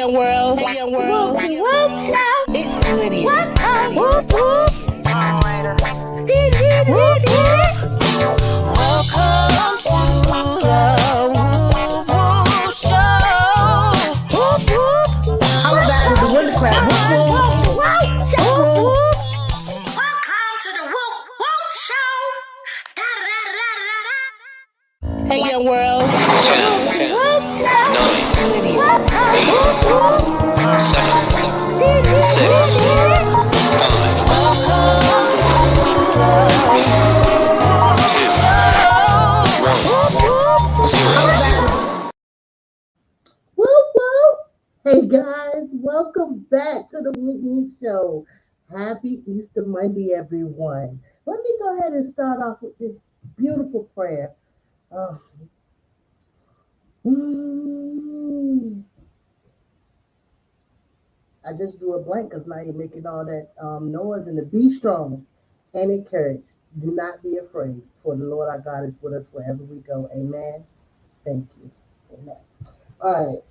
young world. Hey, young world. Whoop, whoop, shout. It's Lydia. Whoop, whoop. Whoop, whoop. Welcome to the Whoop, Whoop Show. Whoop, whoop. I was back with the winter crab. Whoop, whoop. Whoop, whoop. Welcome to the Whoop, Whoop Show. Hey, young world. 10, 9, 8, 7, 6, 5, Woo woo! Hey guys, welcome back to the Woop Woop Show. Happy Easter Monday, everyone. Let me go ahead and start off with this beautiful prayer. I just drew a blank because now you're making all that noise, and be strong and encourage. Do not be afraid, for the Lord our God is with us wherever we go. Amen. Thank you. Amen. All right.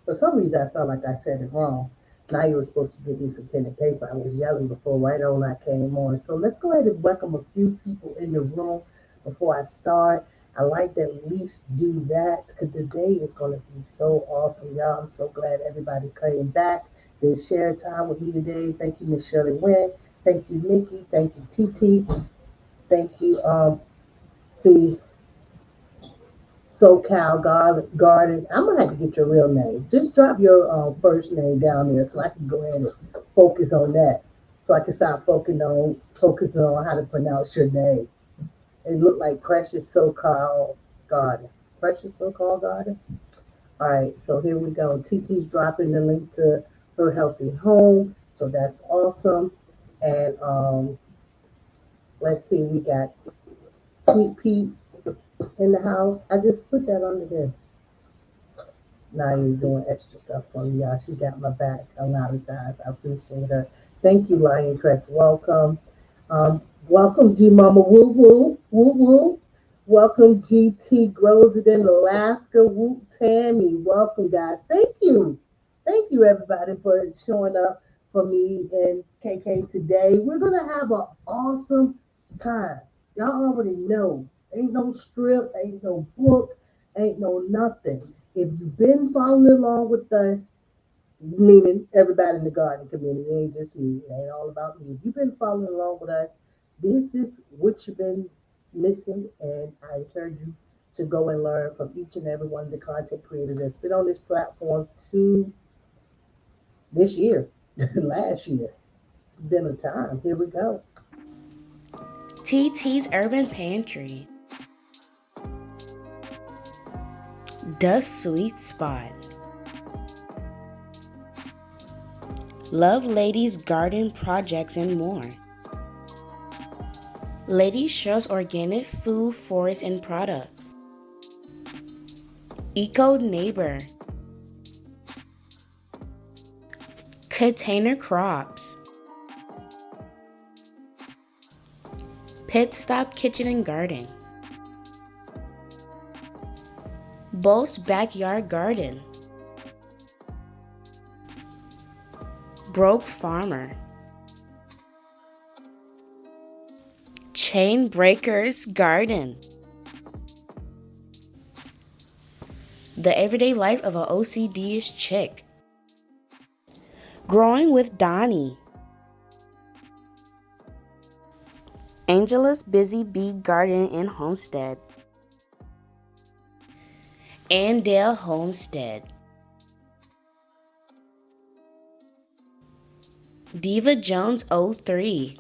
For some reason, I felt like I said it wrong. Now you were supposed to give me some pen and paper. I was yelling before right on I came on. So let's go ahead and welcome a few people in the room before I start. I like to at least do that because the day is going to be so awesome, y'all. I'm so glad everybody came back. They shared time with me today. Thank you, Miss Shirley Wynn. Thank you, Nikki. Thank you, TT. Thank you, SoCal Garden. I'm gonna have to get your real name. Just drop your first name down there so I can go ahead and focus on that. So I can start focusing on how to pronounce your name. It looked like Precious SoCal Garden. Precious SoCal Garden. All right, so here we go. TT's dropping the link to her healthy home, so that's awesome. And let's see, we got Sweet Pea in the house. I just put that under there. Nadia's doing extra stuff for me, y'all. She got my back a lot of times. I appreciate her. Thank you, Lion Crest. Welcome. Welcome, G Mama Woo Woo. Woo Woo. Welcome, GT Grows It in Alaska. Woo Tammy. Welcome, guys. Thank you. Thank you, everybody, for showing up for me and KK today. We're going to have an awesome time. Y'all already know. Ain't no strip, ain't no book, ain't no nothing. If you've been following along with us, meaning everybody in the garden community, it ain't just me, it ain't all about me. If you've been following along with us, this is what you've been missing, and I encourage you to go and learn from each and every one of the content creators that's been on this platform to this year, last year. It's been a time. Here we go. TT's Urban Pantry. The Sweet Spot. Love Ladies Garden Projects and more. Lady Shell's Organic Food, Forest and Products. Eco Neighbor. Container Crops. Pit Stop Kitchen and Garden. Bolt's Backyard Garden. Broke Farmer. Chain Breakers Garden. The Everyday Life of an OCD-ish Chick. Growing with Donnie. Angela's Busy Bee Garden and Homestead. Andale Homestead. Diva Jones 03.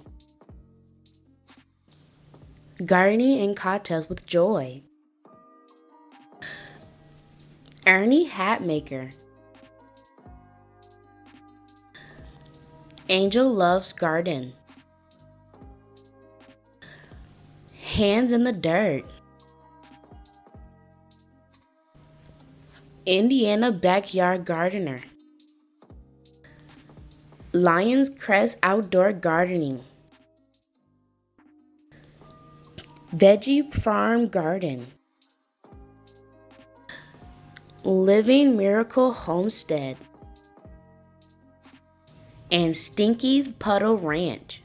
Gardening and Cocktails with Joy. Ernie Hatmaker. Angel Loves Garden. Hands in the Dirt. Indiana Backyard Gardener. Lion's Crest Outdoor Gardening. Veggie Farm Garden. Living Miracle Homestead, and Stinky's Puddle Ranch.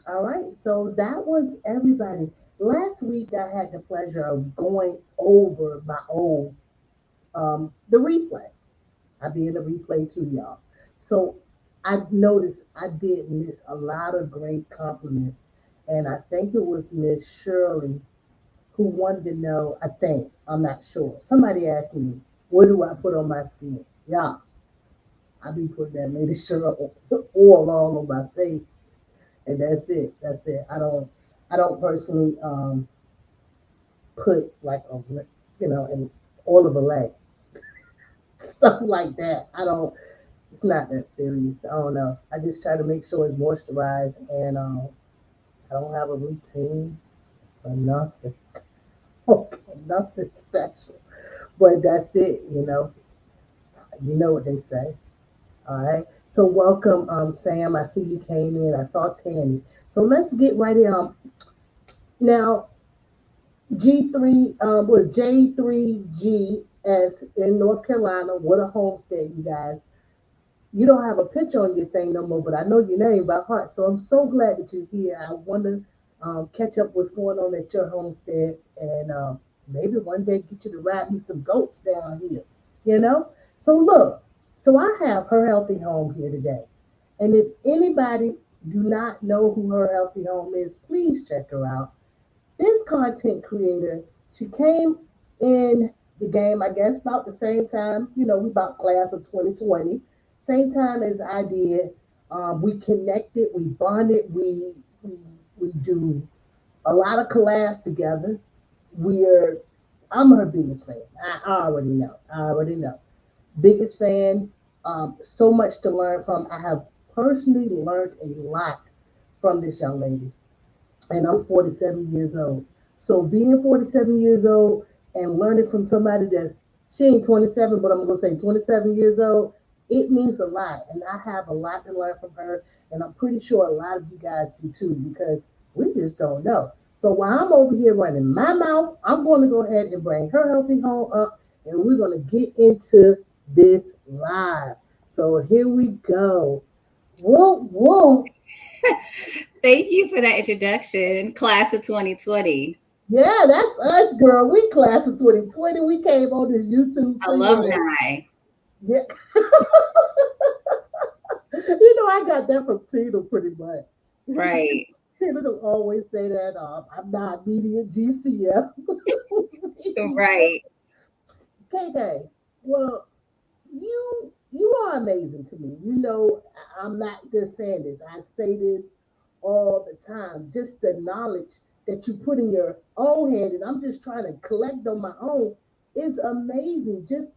All right, so that was everybody. Last week I had the pleasure of going over my old the replay. I be in the replay too, y'all. So I noticed I did miss a lot of great compliments, and I think it was Miss Shirley who wanted to know. I think I'm not sure. Somebody asked me, "What do I put on my skin?" Yeah, I be putting that Lady Shirley oil all on my face, and that's it. That's it. I don't personally put like a an oil of Olay stuff like that. I don't. It's not that serious. I don't know. I just try to make sure it's moisturized, and I don't have a routine or nothing. Okay, nothing special. But that's it. You know what they say. All right. So welcome, Sam. I see you came in. I saw Tammy. So let's get right in. Now G3, J3GS in North Carolina. What a homestead, you guys. You don't have a picture on your thing no more, but I know your name by heart. So I'm so glad that you're here. I want to catch up what's going on at your homestead, and maybe one day get you to ride me some goats down here. You know. So look. So I have Her Healthy Home here today, and if anybody do not know who Her Healthy Home is, please check her out. This content creator, she came in the game, I guess, about the same time. We about class of 2020, same time as I did. We connected, we bonded, we we do a lot of collabs together. We're I'm her biggest fan. I already know. I already know. Biggest fan. So much to learn from. I have personally learned a lot from this young lady, and I'm 47 years old. So being 47 years old and learning from somebody that's she ain't 27, but I'm gonna say 27 years old, it means a lot, and I have a lot to learn from her, and I'm pretty sure a lot of you guys do too because we just don't know. So while I'm over here running my mouth, I'm going to go ahead and bring her healthy home up, and we're going to get into this live. So here we go. Whoa, whoa. Thank you for that introduction, class of 2020. Yeah, that's us, girl. We class of 2020. We came on this YouTube freeway. Alumni. Yeah. I got that from Tina pretty much. Right. Tina will always say that I'm not immediate GCF. Right. KK, well, you are amazing to me. I'm not just saying this. I say this all the time. Just the knowledge that you put in your own head, and I'm just trying to collect on my own, is amazing. Just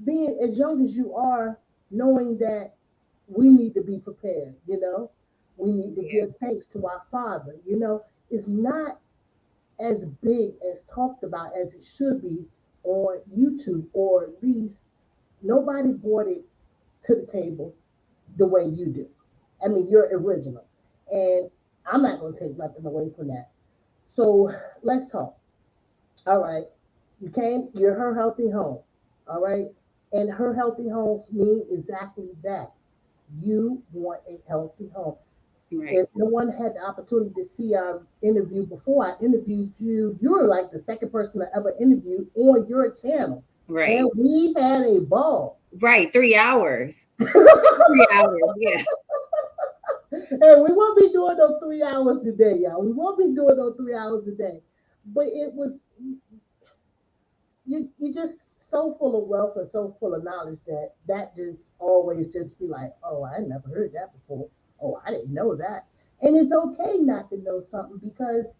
being as young as you are, knowing that we need to be prepared. We need to Yeah. give thanks to our Father. It's not as big as talked about as it should be on YouTube, or at least nobody brought it to the table the way you do. I mean, you're original. And I'm not going to take nothing away from that. So let's talk. All right. You're Her Healthy Home. All right. And Her Healthy Homes mean exactly that. You want a healthy home. Right. If no one had the opportunity to see our interview before I interviewed you, you're like the second person I ever interviewed on your channel. Right. And we had a ball. Right. 3 hours. 3 hours. Yeah. Hey, we won't be doing those 3 hours today, y'all. We won't be doing those 3 hours a day. But it was you just so full of wealth and so full of knowledge that just always just be like, oh, I never heard that before. Oh, I didn't know that. And it's okay not to know something because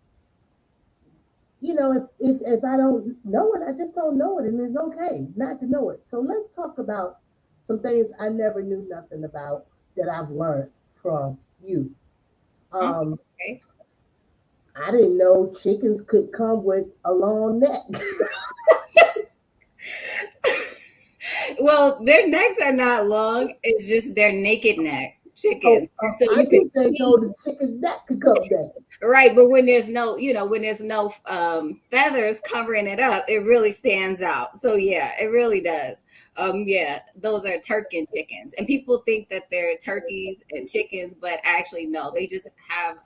if I don't know it, I just don't know it, and it's okay not to know it. So let's talk about some things I never knew nothing about that I've learned from you. Awesome. Um, Okay. I didn't know chickens could come with a long neck. Well, their necks are not long. It's just their naked neck. chickens. So I you could just say see, no, the chicken that could come down. right, but when there's no, when there's no feathers covering it up, it really stands out. So yeah, it really does. Yeah, those are turkey chickens, and people think that they're turkeys and chickens, but actually no, they just have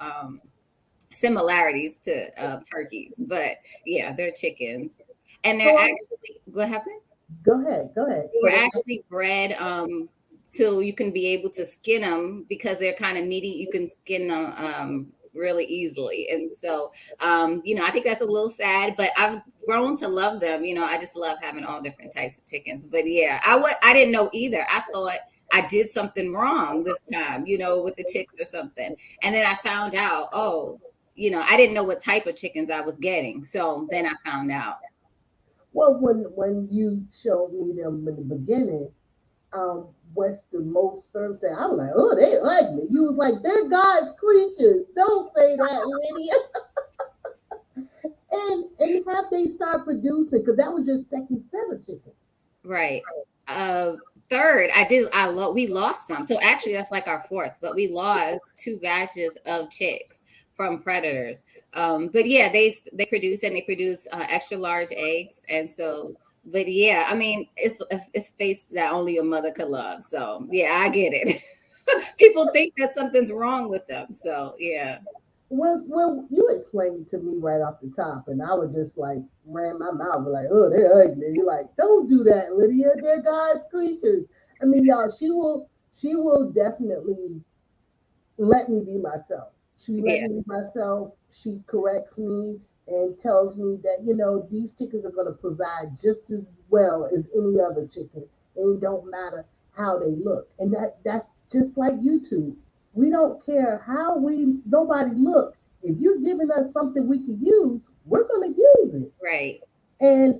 similarities to turkeys. But yeah, they're chickens, and they're So actually what happened? go ahead, go ahead. They were So actually bred so you can be able to skin them because they're kind of meaty. You can skin them really easily. And so, I think that's a little sad, but I've grown to love them. I just love having all different types of chickens. But yeah, I didn't know either. I thought I did something wrong this time, with the chicks or something. And then I found out, oh, I didn't know what type of chickens I was getting. So then I found out. well, when you showed me them in the beginning, what's the most first thing? I was like, oh, they ugly. You was like, they're God's creatures. Don't say that, Lydia. And have they start producing? Because that was your second set of chickens. Right. Uh, third, we lost some. So actually, that's like our fourth, but we lost two batches of chicks from predators. But yeah, they produce and they produce extra large eggs, and so. But yeah, I mean, it's face that only a mother could love. So yeah, I get it. People think that something's wrong with them. So yeah. Well, you explained it to me right off the top, and I was just like, ran my mouth, like, oh, they're ugly. You're like, don't do that, Lydia. They're God's creatures. I mean, y'all, she will definitely let me be myself. She let Yeah. me be myself. She corrects me and tells me that, these chickens are going to provide just as well as any other chicken. And it don't matter how they look. And that's just like YouTube. We don't care how nobody look. If you're giving us something we can use, we're going to use it. Right. And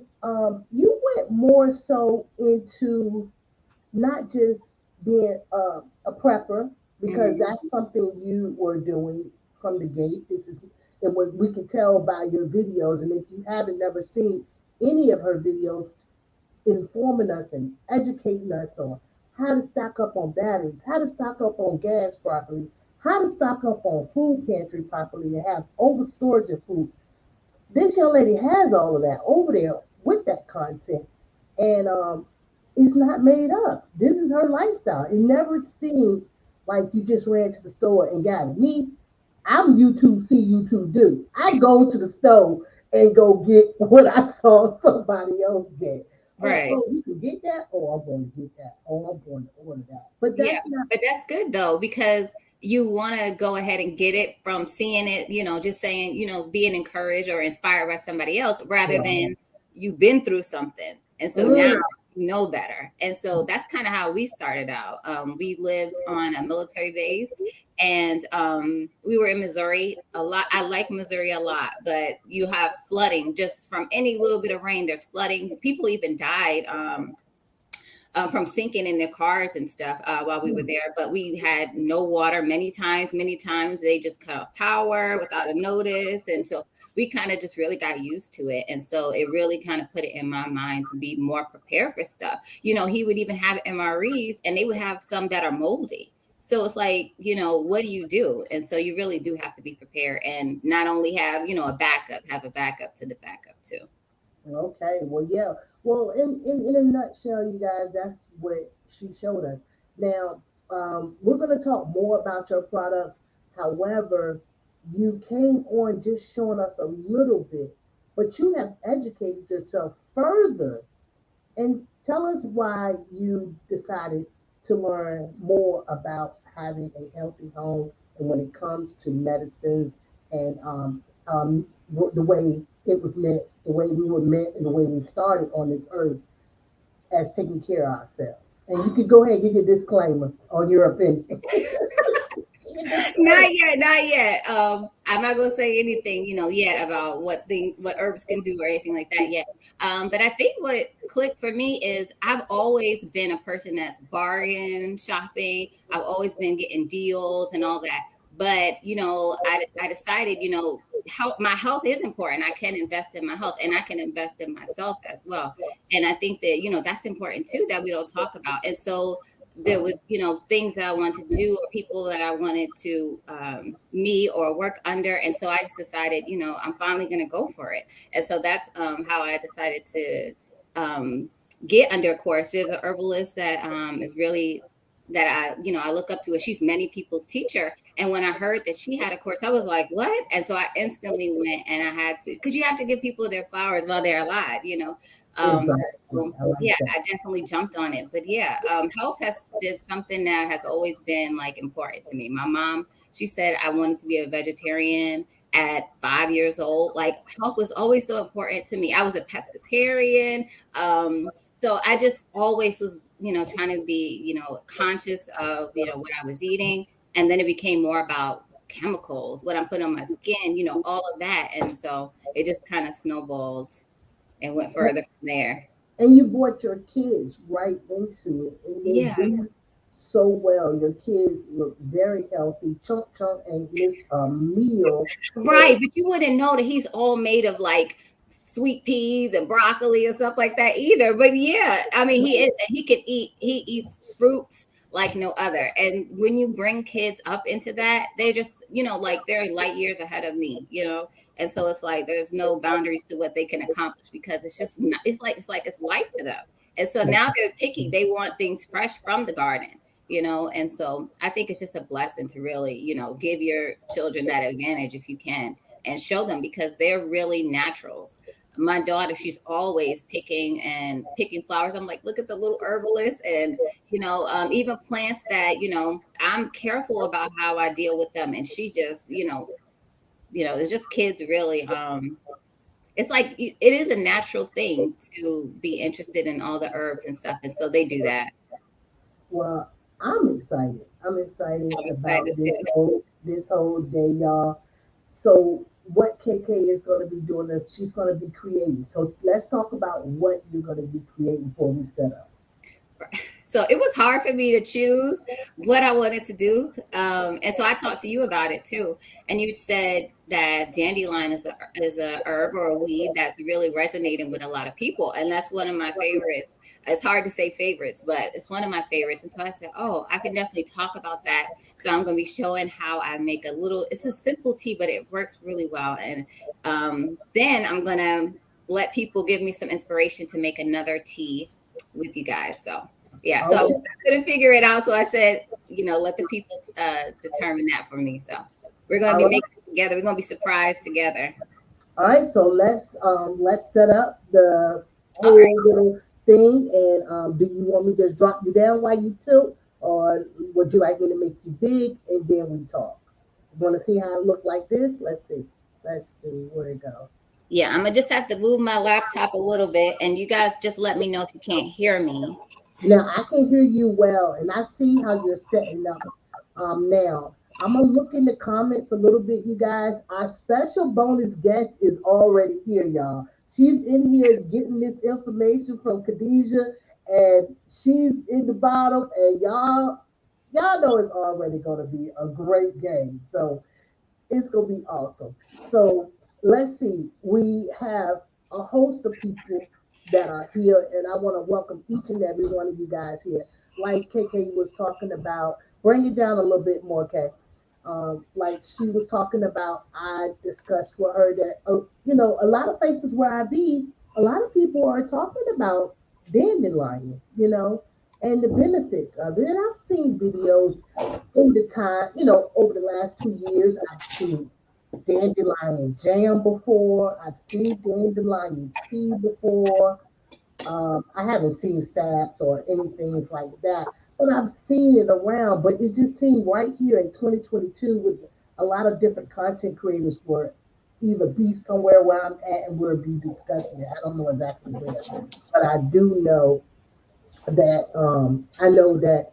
you went more so into not just being a prepper because Mhm. that's something you were doing from the gate. It was we could tell by your videos, and if you haven't never seen any of her videos, informing us and educating us on how to stock up on batteries, how to stock up on gas properly, how to stock up on food pantry properly, and have over storage of food. This young lady has all of that over there with that content, and it's not made up. This is her lifestyle. It never seemed like you just ran to the store and got it. Me, I'm YouTube see YouTube do. I go to the store and go get what I saw somebody else get. Right. You can get that. Oh, I'm going to get that. Oh, I'm going to order that. But Yeah, that's not. but that's good though because you want to go ahead and get it from seeing it, just saying, being encouraged or inspired by somebody else rather Right. than you've been through something. And so now Mm, you know better. And so that's kind of how we started out. We lived on a military base and we were in Missouri a lot. I like Missouri a lot, but you have flooding just from any little bit of rain. There's flooding. People even died. From sinking in their cars and stuff while we were mm. there. But we had no water many times. Many times they just cut off power without a notice. And so we kind of just really got used to it. And so it really kind of put it in my mind to be more prepared for stuff. He would even have MREs and they would have some that are moldy. So it's like, what do you do? And so you really do have to be prepared and not only have, have a backup to the backup too. Okay, well, yeah. Well, in a nutshell, you guys, that's what she showed us. Now, we're going to talk more about your products. However, you came on just showing us a little bit, but you have educated yourself further. And tell us why you decided to learn more about having a healthy home and when it comes to medicines and the way it was meant, the way we were meant, and the way we started on this earth as taking care of ourselves. And you could go ahead and give your disclaimer on your opinion. Not yet, not yet. I'm not gonna say anything, yet about what herbs can do or anything like that yet. But I think what clicked for me is I've always been a person that's bargain shopping. I've always been getting deals and all that. But I decided, my health is important. I can invest in my health and I can invest in myself as well. And I think that that's important too that we don't talk about. And so there was, things that I wanted to do or people that I wanted to meet or work under. And so I just decided, I'm finally going to go for it. And so that's how I decided to get under a course. There's an herbalist that is really that I look up to, and she's many people's teacher. And when I heard that she had a course, I was like, what? And so I instantly went, and I had to, because you have to give people their flowers while they're alive. Um, Exactly. I like yeah, that. I definitely jumped on it. But yeah, health has been something that has always been like important to me. My mom, she said I wanted to be a vegetarian at 5 years old. Like health was always so important to me. I was a pescatarian. So I just always was, trying to be, conscious of, what I was eating. And then it became more about chemicals, what I'm putting on my skin, all of that. And so it just kind of snowballed and went further from there. And you brought your kids right into it, and they Yeah. do so well. Your kids look very healthy. Chunk Chunk ain't missed a meal. Right, but you wouldn't know that he's all made of like sweet peas and broccoli and stuff like that either. But yeah, I mean he is, and he eats fruits like no other. And when you bring kids up into that, they just, like they're light years ahead of me. And so it's like there's no boundaries to what they can accomplish because it's just not, it's life to them. And so now they're picky. They want things fresh from the garden. And so I think it's just a blessing to really, give your children that advantage if you can and show them because they're really naturals. My daughter, she's always picking flowers. I'm like, look at the little herbalist and, even plants that, I'm careful about how I deal with them. And she just, it's just kids really, it's like it is a natural thing to be interested in all the herbs and stuff. And so they do that. Well, I'm excited. I'm excited I'm about excited this too. whole day, y'all. So what KK is going to be doing is she's going to be creating. So let's talk about what you're going to be creating before we set up. So it was hard for me to choose what I wanted to do. And so I talked to you about it too. And you said that dandelion is a herb or a weed that's really resonating with a lot of people. And that's one of my favorites. It's hard to say favorites, but it's one of my favorites. And so I said, oh, I can definitely talk about that. So I'm going to be showing how I make it's a simple tea, but it works really well. And then I'm going to let people give me some inspiration to make another tea with you guys. So yeah, so Okay. I couldn't figure it out. So I said, let the people determine that for me. So we're going to All be right. making it together. We're going to be surprised together. All right. So let's set up the All right. whole little thing. And do you want me to just drop you down while you tilt, or would you like me to make you big and then we talk? Want to see how it look like this? Let's see. Let's see where it go. Yeah, I'm going to just have to move my laptop a little bit. And you guys just let me know if you can't hear me. Now I can hear you well, and I see how you're setting up. Now I'm gonna look in the comments a little bit, you guys. Our special bonus guest is already here, y'all. She's in here getting this information from Khadijah, and she's in the bottom. And y'all know it's already gonna be a great game. So it's gonna be awesome. So let's see. We have a host of people that are here, and I want to welcome each and every one of you guys here. Like KK was talking about, bring it down a little bit more, K. Like she was talking about, I discussed with her that a lot of places where I be, a lot of people are talking about dandelion, and the benefits of it. And I've seen videos in the time, over the last 2 years. I've seen dandelion jam before. I've seen dandelion tea before. I haven't seen saps or anything like that, but I've seen it around. But it just seemed right here in 2022 with a lot of different content creators were either be somewhere where I'm at and we'll be discussing it. I don't know exactly where, but I do know that I know that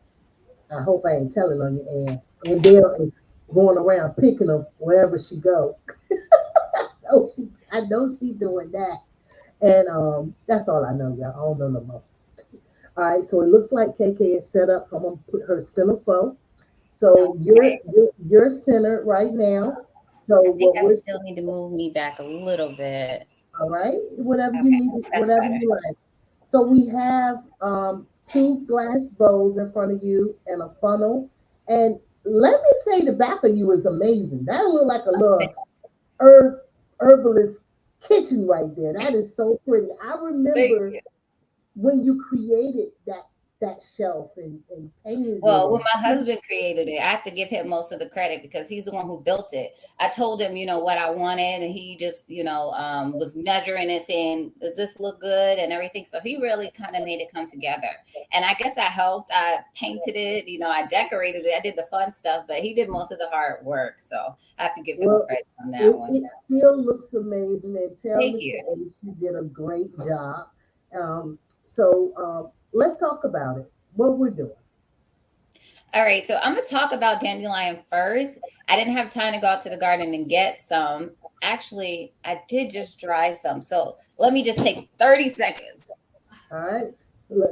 I hope I ain't telling on you, and Dale is going around picking them wherever she go. I know she's doing that. And that's all I know, y'all. I don't know no more. All right, so it looks like KK is set up, so I'm gonna put her centerfold. So Okay. you're centered right now. So I think what I we're still need to move me back a little bit. all right, whatever you Okay, need, that's whatever better. you like. So we have two glass bowls in front of you and a funnel. And let me say, the back of you is amazing. That look like a little herb herbalist kitchen right there. That is so pretty. I Thank remember you. when you created that shelf and painted it Well, when and my husband created it, I have to give him most of the credit because he's the one who built it. I told him, what I wanted, and he just, was measuring it, saying, "Does this look good?" and everything. So he really kind of made it come together. And I guess I helped. I painted it, I decorated it. I did the fun stuff, but he did most of the hard work. So I have to give him well, credit on that one. it still looks amazing. And tell Thank Mr. you. H you did a great job. So let's talk about it. What we're doing. All right, so I'm gonna talk about dandelion first. I didn't have time to go out to the garden and get some. Actually, I did just dry some. So let me just take 30 seconds. All right.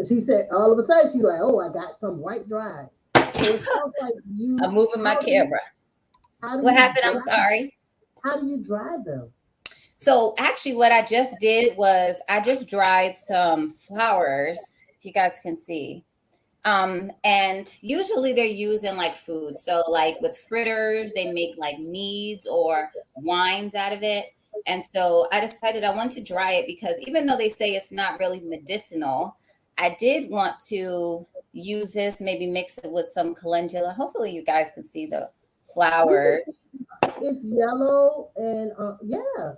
She said all of a sudden she's like, "Oh, I got some white dry." So it sounds like you. I'm moving my camera. How do What you happened? I'm dry? sorry. How do you dry them? So actually, what I just did was I just dried some flowers, if you guys can see. And usually they're used in like food. So like with fritters, they make like meads or wines out of it. And so I decided I want to dry it because even though they say it's not really medicinal, I did want to use this, maybe mix it with some calendula. Hopefully you guys can see the You flowers. can, it's yellow and yeah.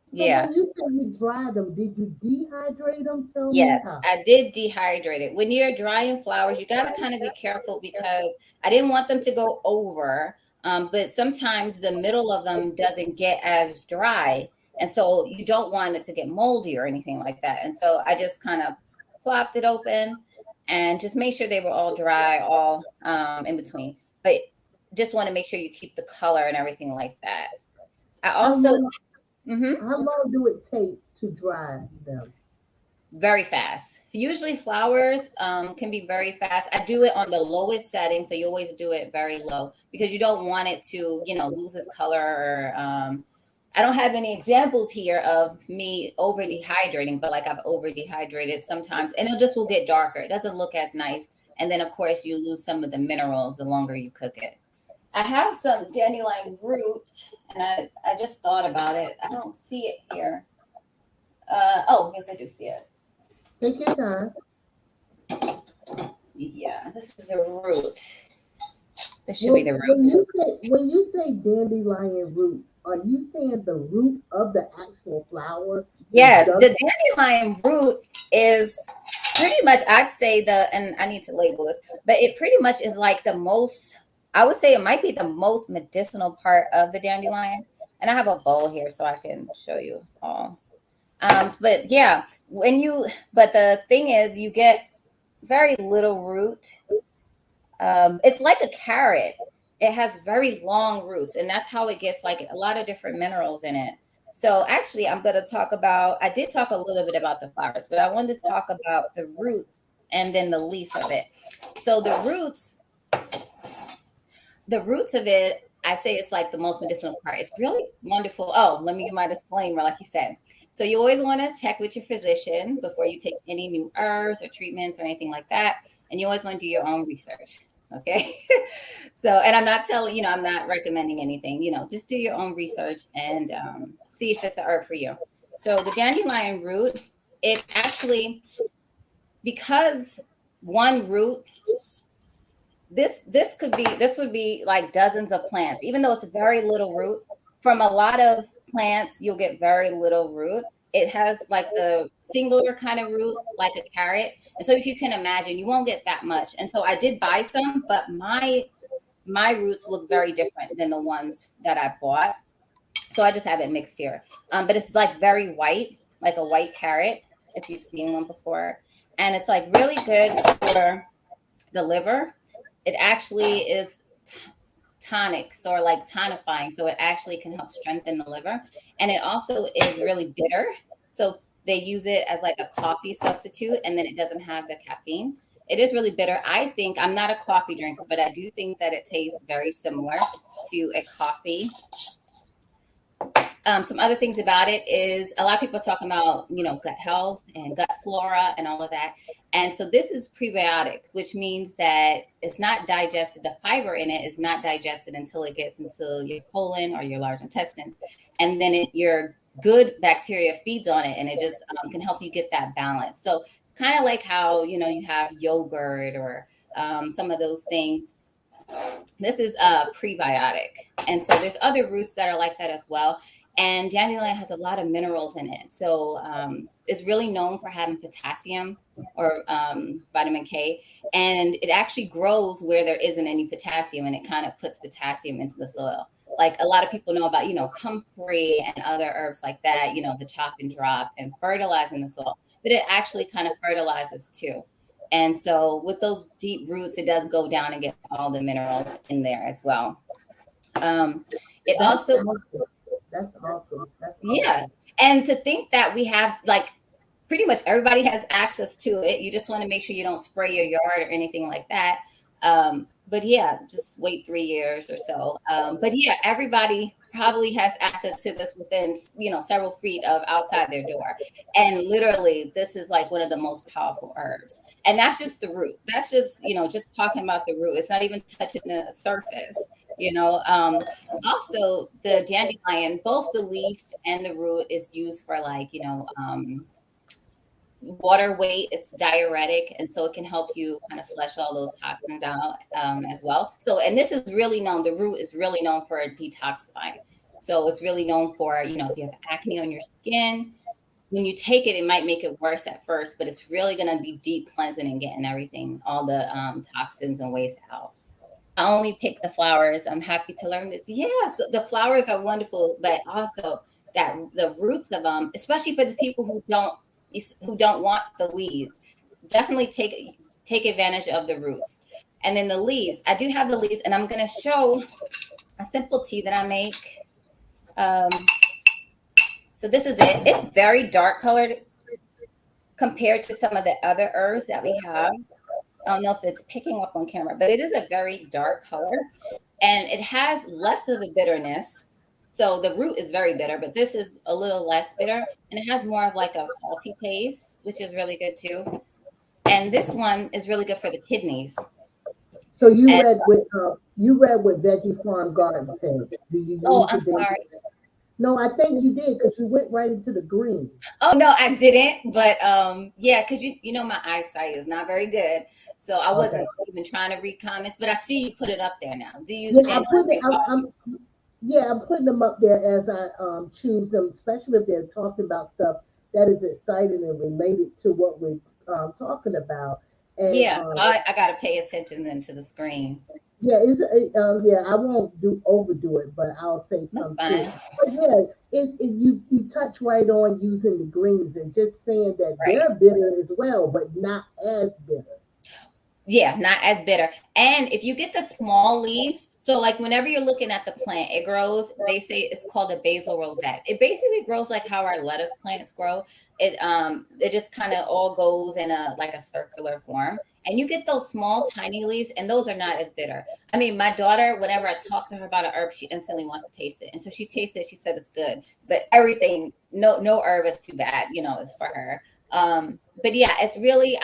So Yeah. when you say you dry them, did you dehydrate them? Tell me Yes, how. I did dehydrate it. When you're drying flowers, you got to kind of be careful because I didn't want them to go over. But sometimes the middle of them doesn't get as dry. And so you don't want it to get moldy or anything like that. And so I just kind of plopped it open and just made sure they were all dry, all in between. But just want to make sure you keep the color and everything like that. I How also, long? mhm. How long do it take to dry them? Very fast. Usually flowers can be very fast. I do it on the lowest setting, so you always do it very low because you don't want it to, lose its color. Or, I don't have any examples here of me over dehydrating, but like I've over dehydrated sometimes, and it just will get darker. It doesn't look as nice, and then of course you lose some of the minerals the longer you cook it. I have some dandelion root, and I just thought about it. I don't see it here. Oh, yes, I do see it. Take your time. Yeah, this is a root. This should be Well, the root. when you say dandelion root, are you saying the root of the actual flower? It Yes, does. the dandelion root is pretty much, I'd say and I need to label this, but it pretty much is like the most, I would say it might be the most medicinal part of the dandelion. And I have a bowl here so I can show you all. But yeah, but the thing is, you get very little root. It's like a carrot. It has very long roots, and that's how it gets like a lot of different minerals in it. So actually, I'm going to talk about. I did talk a little bit about the flowers, but I wanted to talk about the root and then the leaf of it. So the roots of it, I say it's like the most medicinal part. It's really wonderful. Oh, let me give my disclaimer, like you said. So you always want to check with your physician before you take any new herbs or treatments or anything like that. And you always want to do your own research. Okay. So, and I'm not telling, I'm not recommending anything, just do your own research and see if it's a herb for you. So the dandelion root, it actually, because one root, this would be like dozens of plants, even though it's very little root. From a lot of plants you'll get very little root. It has like the singular kind of root like a carrot, and so if you can imagine, you won't get that much. And so I did buy some, but my roots look very different than the ones that I bought, so I just have it mixed here. But it's like very white, like a white carrot, if you've seen one before. And it's like really good for the liver. It actually is tonic, so or like tonifying, so it actually can help strengthen the liver. And it also is really bitter, so they use it as like a coffee substitute, and then it doesn't have the caffeine. It is really bitter. I think, I'm not a coffee drinker, but I do think that it tastes very similar to a coffee. some other things about it is a lot of people are talking about, gut health and gut flora and all of that. And so this is prebiotic, which means that it's not digested. The fiber in it is not digested until it gets into your colon or your large intestines. And then your good bacteria feeds on it, and it just can help you get that balance. So kind of like how, you have yogurt or some of those things. This is a prebiotic. And so there's other roots that are like that as well. And dandelion has a lot of minerals in it. So it's really known for having potassium or vitamin K. And it actually grows where there isn't any potassium, and it kind of puts potassium into the soil. Like a lot of people know about, comfrey and other herbs like that, the chop and drop and fertilizing the soil. But it actually kind of fertilizes too. And so with those deep roots, it does go down and get all the minerals in there as well. It also... That's awesome. Yeah. And to think that we have, like, pretty much everybody has access to it. You just want to make sure you don't spray your yard or anything like that. But yeah, just wait 3 years or so. But yeah, everybody probably has access to this within, several feet of outside their door. And literally, this is like one of the most powerful herbs. And that's just the root. That's just, just talking about the root. It's not even touching the surface. Also the dandelion, both the leaf and the root is used for like, water weight. It's diuretic, and so it can help you kind of flush all those toxins out as well. So, and this is really known, the root is really known for detoxifying. So it's really known for, if you have acne on your skin, when you take it, it might make it worse at first, but it's really going to be deep cleansing and getting everything, all the toxins and waste out. I only pick the flowers. I'm happy to learn this. Yes, the flowers are wonderful, but also that the roots of them, especially for the people who don't want the weeds, definitely take advantage of the roots. And then the leaves. I do have the leaves, and I'm going to show a simple tea that I make. So this is it. It's very dark colored compared to some of the other herbs that we have. I don't know if it's picking up on camera, but it is a very dark color, and it has less of a bitterness. So the root is very bitter, but this is a little less bitter, and it has more of like a salty taste, which is really good too. And this one is really good for the kidneys. So you read what Veggie Farm Garden said. Do you? I'm sorry. No, I think you did, because you went right into the green. Oh no, I didn't. But yeah, because my eyesight is not very good, so I wasn't even trying to read comments. But I see you put it up there now. Do you? I'm putting them up there as I choose them, especially if they're talking about stuff that is exciting and related to what we're talking about. And, so I got to pay attention then to the screen. Yeah, I won't overdo it, but I'll say something. But yeah, you touch right on using the greens and just saying that they're bitter as well, but not as bitter. Yeah, not as bitter. And if you get the small leaves, so like whenever you're looking at the plant, it grows, they say it's called a basal rosette. It basically grows like how our lettuce plants grow. It just kind of all goes in a circular form. And you get those small, tiny leaves, and those are not as bitter. I mean, my daughter, whenever I talk to her about an herb, she instantly wants to taste it. And so she tasted it, she said it's good. But everything, no herb is too bad, is for her. But yeah, it's really,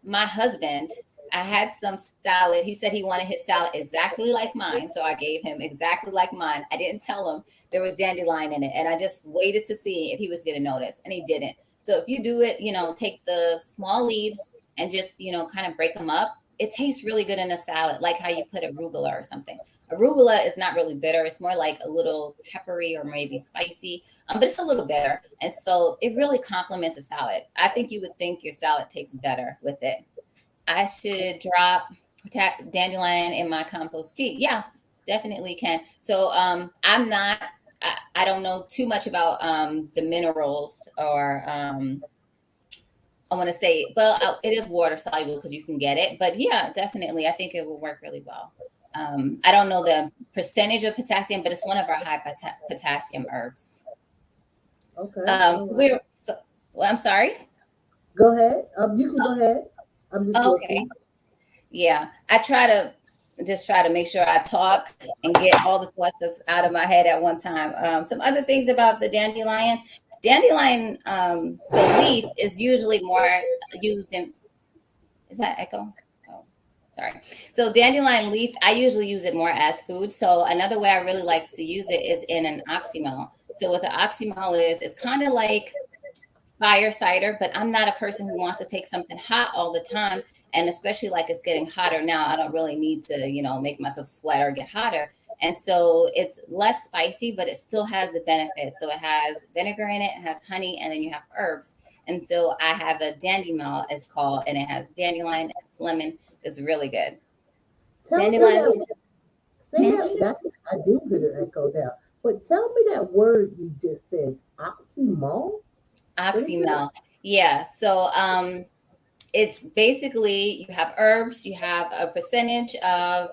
my husband, I had some salad. He said he wanted his salad exactly like mine. So I gave him exactly like mine. I didn't tell him there was dandelion in it. And I just waited to see if he was going to notice. And he didn't. So if you do it, take the small leaves and just, kind of break them up. It tastes really good in a salad, like how you put arugula or something. Arugula is not really bitter. It's more like a little peppery or maybe spicy, but it's a little bitter. And so it really complements a salad. I think you would think your salad tastes better with it. I should drop dandelion in my compost tea. Yeah, definitely can. So I don't know too much about the minerals or I want to say, well, it is water soluble because you can get it. But yeah, definitely. I think it will work really well. I don't know the percentage of potassium, but it's one of our high potassium herbs. Okay. I'm sorry. Go ahead. You can go ahead. Okay. Yeah, I try to just try to make sure I talk and get all the thoughts that's out of my head at one time. Some other things about the dandelion. Dandelion, the leaf is usually more used in. Is that echo? Oh, sorry. So dandelion leaf, I usually use it more as food. So another way I really like to use it is in an oxymel. So what the oxymel is, it's kind of like fire cider, but I'm not a person who wants to take something hot all the time. And especially like it's getting hotter now, I don't really need to, make myself sweat or get hotter. And so it's less spicy, but it still has the benefits. So it has vinegar in it, it has honey, and then you have herbs. And so I have a dandelion, it's called, and it has dandelion, it's lemon. It's really good. Tell me Dandelions. that. Say that. That's I do hear the echo now. But tell me that word you just said. Oxymol. Oxymel. Yeah. So it's basically you have herbs, you have a percentage of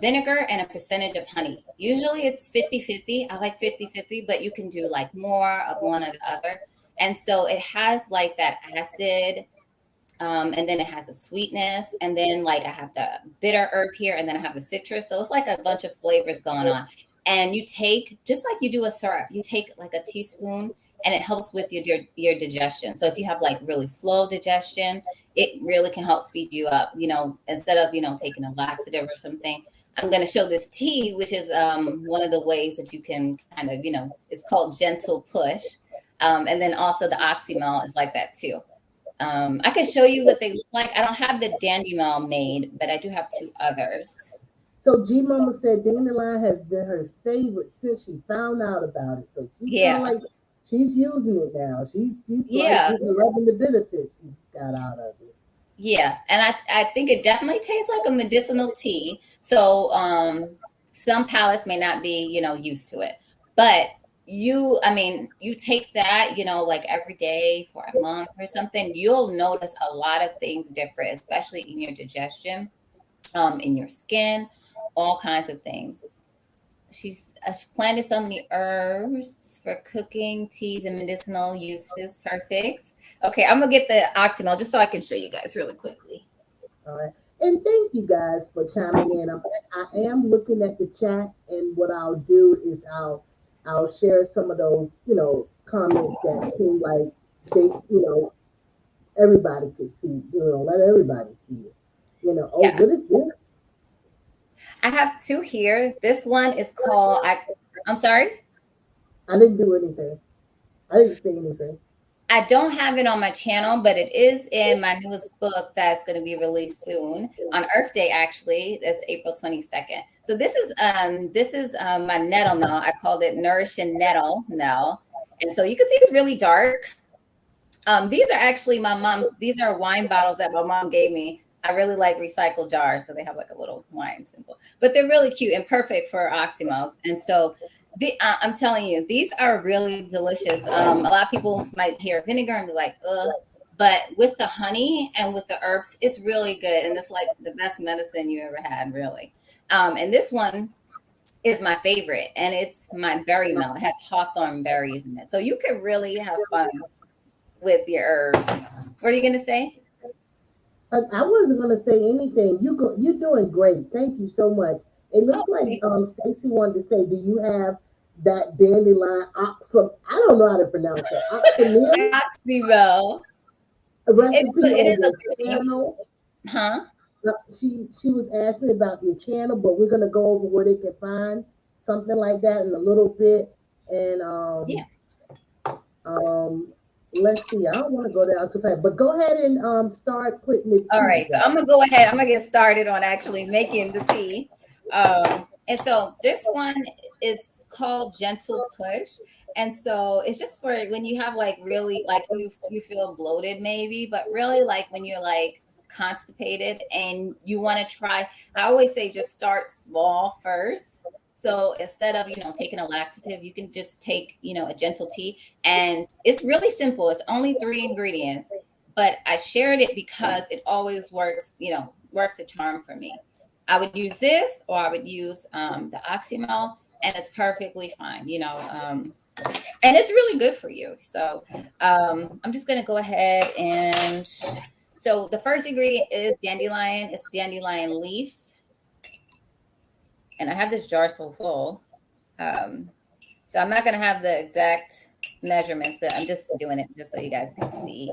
vinegar and a percentage of honey. Usually it's 50-50. I like 50-50, but you can do like more of one or the other. And so it has like that acid, and then it has a sweetness, and then like I have the bitter herb here, and then I have the citrus. So it's like a bunch of flavors going on. And you take, just like you do a syrup, you take like a teaspoon, and it helps with your digestion. So if you have like really slow digestion, it really can help speed you up. Instead of taking a laxative or something. I'm going to show this tea, which is one of the ways that you can kind of it's called gentle push, and then also the oxymel is like that too. I can show you what they look like. I don't have the dandelion made, but I do have two others. So G Mama said dandelion has been her favorite since she found out about it. So she Yeah. felt like she's using it now. She's Yeah. like loving the benefits she got out of it. Yeah, and I think it definitely tastes like a medicinal tea. So some palates may not be, used to it. But you take that, like every day for a month or something, you'll notice a lot of things different, especially in your digestion, in your skin, all kinds of things. She planted so many herbs for cooking, teas, and medicinal uses. Perfect. Okay, I'm gonna get the oxymel just so I can show you guys really quickly. All right. And thank you guys for chiming in. I am looking at the chat, and what I'll do is I'll share some of those, comments that seem like they, everybody could see. Let everybody see it. Oh, Yeah, what is this? I have two here. This one is called. I'm sorry. I didn't do anything. I didn't say anything. I don't have it on my channel, but it is in my newest book that's going to be released soon on Earth Day. Actually, that's April 22nd. So this is my nettle now. I called it Nourishing Nettle now, and so you can see it's really dark. These are actually my mom. These are wine bottles that my mom gave me. I really like recycled jars, so they have like a little wine symbol, but they're really cute and perfect for oxymels. And so I'm telling you, these are really delicious. A lot of people might hear vinegar and be like, ugh. But with the honey and with the herbs, it's really good. And it's like the best medicine you ever had, really. And this one is my favorite. And it's my berry melt. It has hawthorn berries in it. So you could really have fun with your herbs. What are you going to say? I wasn't going to say anything. You're doing great. Thank you so much. It looks like Stacy wanted to say, do you have that dandelion oxum? I don't know how to pronounce it. Oxymel. Recipe It is on a your channel. huh? She was asking about your channel, but we're gonna go over where they can find something like that in a little bit. And Yeah. let's see. I don't want to go down too fast, but go ahead and start putting it. All right, so I'm gonna go ahead. I'm gonna get started on actually making the tea. And so this one is called Gentle Push. And so it's just for when you have like really like you feel bloated maybe, but really like when you're like constipated and you want to try. I always say just start small first. So instead of taking a laxative, you can just take a gentle tea, and it's really simple. It's only 3 ingredients, but I shared it because it always works. Works a charm for me. I would use this, or I would use the oxymel, and it's perfectly fine. And it's really good for you. So I'm just gonna go ahead and so the first ingredient is dandelion. It's dandelion leaf. And I have this jar so full. So I'm not going to have the exact measurements, but I'm just doing it just so you guys can see.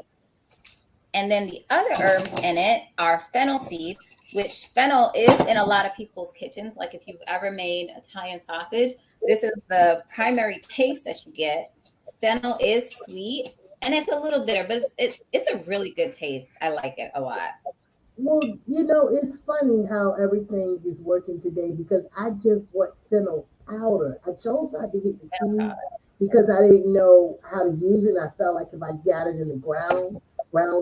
And then the other herbs in it are fennel seed, which fennel is in a lot of people's kitchens. Like if you've ever made Italian sausage, this is the primary taste that you get. Fennel is sweet and it's a little bitter, but it's a really good taste. I like it a lot. Well, it's funny how everything is working today because I just bought fennel powder. I chose not to get the seed because I didn't know how to use it. I felt like if I got it in the ground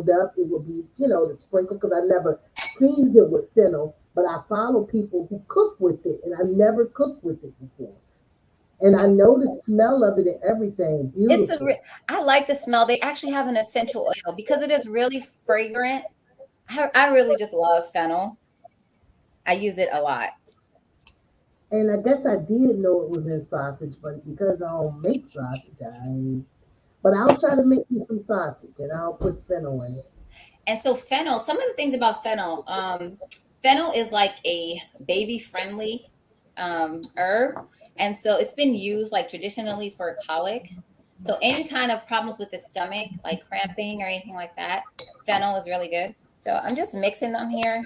up, it would be, the sprinkle because I never seasoned it with fennel, but I follow people who cook with it, and I never cooked with it before. And I know the smell of it and everything. Beautiful. I like the smell. They actually have an essential oil because it is really fragrant. I really just love fennel. I use it a lot. And I guess I did know it was in sausage, but because I don't make sausage, but I'll try to make me some sausage and I'll put fennel in it. And so fennel, some of the things about fennel, fennel is like a baby-friendly herb. And so it's been used like traditionally for colic. So any kind of problems with the stomach, like cramping or anything like that, fennel is really good. So I'm just mixing them here.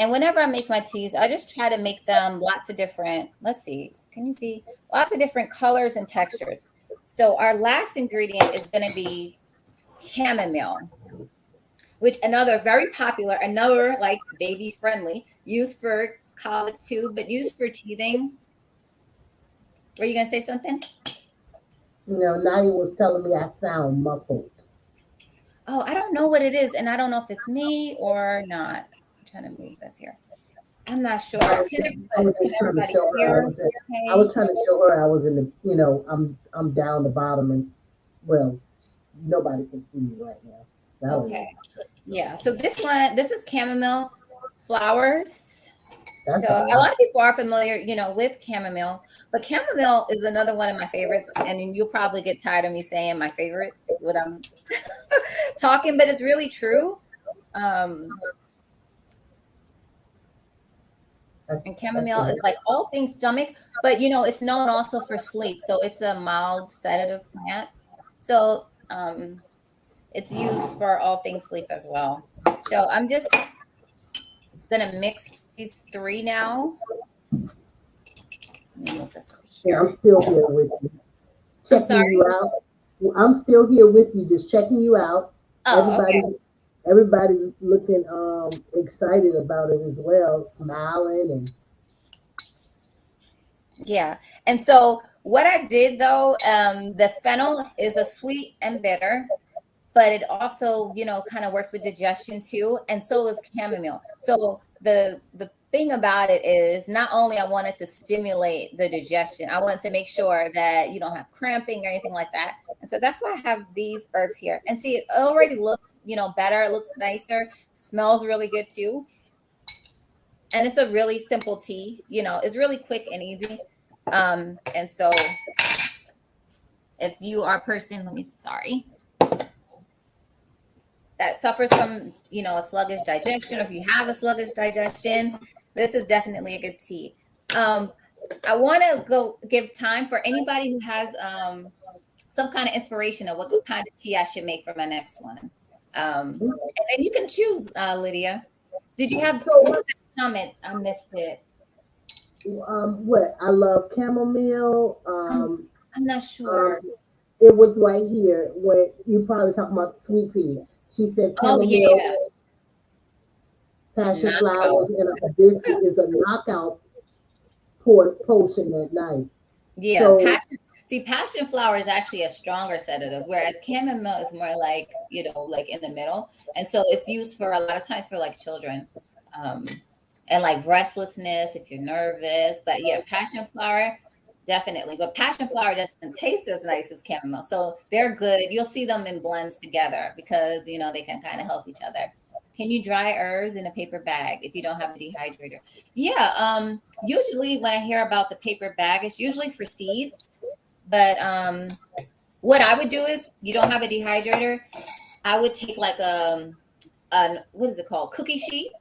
And whenever I make my teas, I just try to make them lots of different, let's see, can you see? Lots of different colors and textures. So our last ingredient is going to be chamomile, which another very popular, another like baby friendly, used for colic too, but used for teething. Were you going to say something? Nadia was telling me I sound muffled. Oh, I don't know what it is. And I don't know if it's me or not. I'm trying to move this here. I'm not sure. I was trying to show her I was in the, I'm down the bottom and, well, nobody can see me right now. Okay. Yeah. So this is chamomile flowers. So a lot of people are familiar, with chamomile, but chamomile is another one of my favorites. And you'll probably get tired of me saying my favorites when I'm talking, but it's really true. And chamomile is like all things stomach, but it's known also for sleep. So it's a mild sedative plant. So it's used for all things sleep as well. So I'm just gonna mix these three now. Let me move this over here. I'm still here with you. Checking you out. I'm still here with you, just checking you out. Oh, Everybody's looking excited about it as well, smiling and yeah. And so what I did though, the fennel is a sweet and bitter, but it also, kind of works with digestion too. And so is chamomile. So the thing about it is not only I wanted to stimulate the digestion, I wanted to make sure that you don't have cramping or anything like that. And so that's why I have these herbs here. And see, it already looks, better. It looks nicer. Smells really good too. And it's a really simple tea. It's really quick and easy. And so if you are a person, that suffers from, a sluggish digestion, or if you have a sluggish digestion, this is definitely a good tea. I want to go give time for anybody who has some kind of inspiration of what kind of tea I should make for my next one. And then you can choose, Lydia. Did you have what was that comment? I missed it. What? I love chamomile. I'm not sure. It was right here when you probably talking about the sweet pea. She said chamomile, passion flowers, and a biscuit is a knockout potion at night. Yeah, so, passion flower is actually a stronger sedative, whereas chamomile is more like, like in the middle. And so it's used for a lot of times for like children and like restlessness if you're nervous. But yeah, passion flower, definitely. But passion flower doesn't taste as nice as chamomile. So they're good. You'll see them in blends together because, they can kind of help each other. Can you dry herbs in a paper bag if you don't have a dehydrator? Yeah. Usually when I hear about the paper bag, it's usually for seeds. But what I would do is, you don't have a dehydrator, I would take like what is it called? Cookie sheet.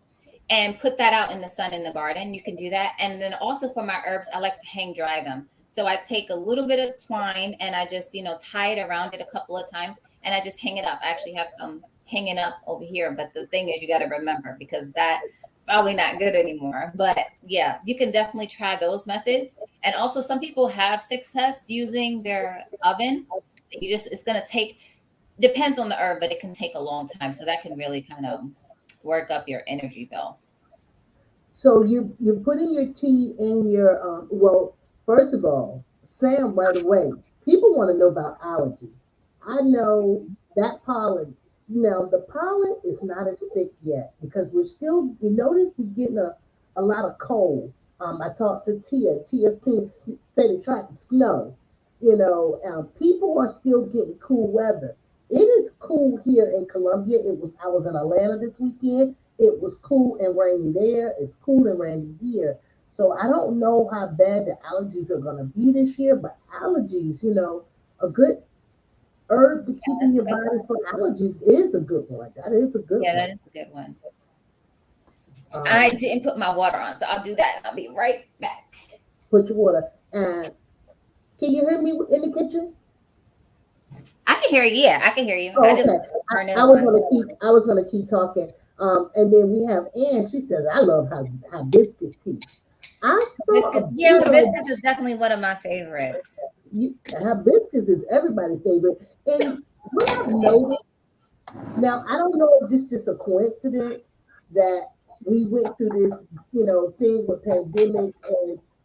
and put that out in the sun in the garden. You can do that. And then also for my herbs, I like to hang dry them. So I take a little bit of twine and I just, tie it around it a couple of times and I just hang it up. I actually have some hanging up over here. But the thing is, you got to remember, because that's probably not good anymore. But yeah, you can definitely try those methods. And also some people have success using their oven. It's going to depends on the herb, but it can take a long time. So that can really kind of work up your energy bill. So you're putting your tea in your well, first of all, Sam, right away, people want to know about allergies. I know that pollen. Now the pollen is not as thick yet because you notice we're getting a lot of cold. I talked to Tia. Said it tried to snow. People are still getting cool weather. It is cool here in Columbia. I was in Atlanta this weekend. It was cool and rainy there. It's cool and rainy here. So I don't know how bad the allergies are going to be this year, but allergies, a good herb to keep in your body for allergies is a good one. That is a good one. Yeah, that is a good one. I didn't put my water on, so I'll do that. I'll be right back. Put your water. And can you hear me in the kitchen? I can hear you. Yeah, I can hear you. Oh, okay. I was gonna keep talking. And then we have Ann. She says, "I love hibiscus tea." Hibiscus is definitely one of my favorites. Hibiscus is everybody's favorite. And what I've noticed now, I don't know if this is just a coincidence that we went through this, thing with pandemic,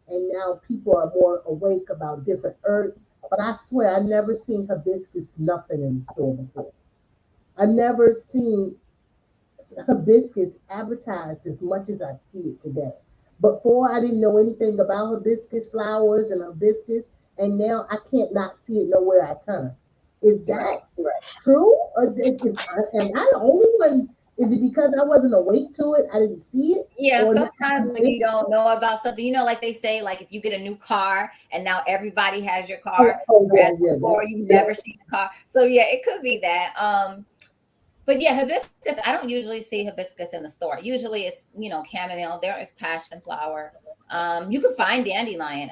and now people are more awake about different herbs. But I swear, I never seen hibiscus nothing in the store before. I never seen hibiscus advertised as much as I see it today. Before, I didn't know anything about hibiscus flowers and hibiscus, and now I can't not see it nowhere I turn. Is that true? Or am I the only one? Is it because I wasn't awake to it? I didn't see it? Yeah, sometimes when you don't know about something, like they say, like if you get a new car and now everybody has your car, whereas before you never seen the car. So yeah, it could be that. But yeah, hibiscus, I don't usually see hibiscus in the store. Usually it's, chamomile. There is passion flower. You can find dandelion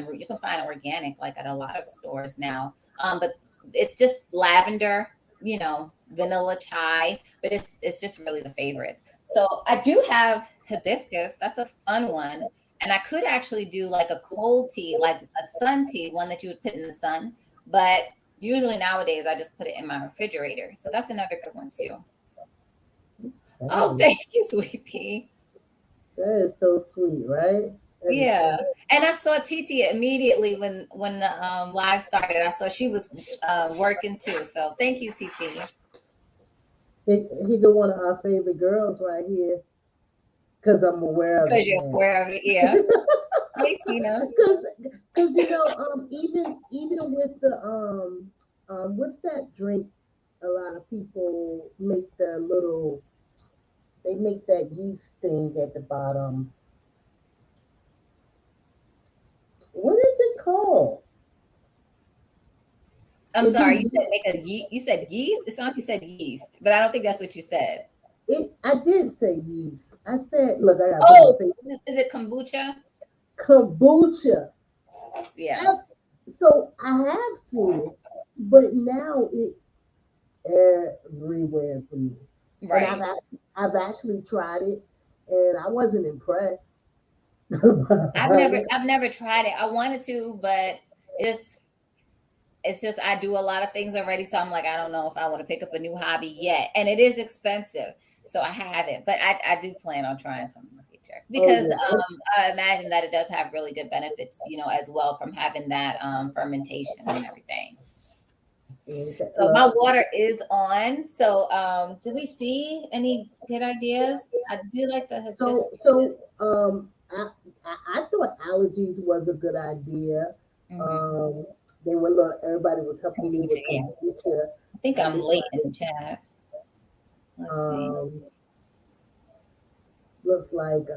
root. You can find organic, like at a lot of stores now. But it's just lavender, vanilla chai, but it's just really the favorites. So I do have hibiscus. That's a fun one. And I could actually do like a cold tea, like a sun tea, one that you would put in the sun. But usually nowadays I just put it in my refrigerator. So that's another good one too. Oh, thank you, Sweet Pea. That is so sweet, right? Yeah. And I saw Titi immediately when the live started. I saw she was working too. So thank you, Titi. He's one of our favorite girls right here. Because I'm aware of it. Because you're aware of it, yeah. Hey, Tina. Because even with the what's that drink? A lot of people make they make that yeast thing at the bottom. What is it called? I'm sorry, you said yeast? It sounds like you said yeast, but I don't think that's what you said. I did say yeast. I said, look, I got. Oh, is it kombucha? Kombucha. Yeah. So I have seen it, but now it's everywhere for me. Right. And I've actually tried it, and I wasn't impressed. I've never tried it. I wanted to, but it's just I do a lot of things already, so I'm like, I don't know if I want to pick up a new hobby yet, and it is expensive, so I haven't. But I do plan on trying something in the future because I imagine that it does have really good benefits, as well from having that fermentation and everything. Okay. So my water is on. So do we see any good ideas? I do like the hibiscus. I thought allergies was a good idea. Mm-hmm. They were everybody was helping me with kombucha. I think I'm late in the chat. Let's see. Looks like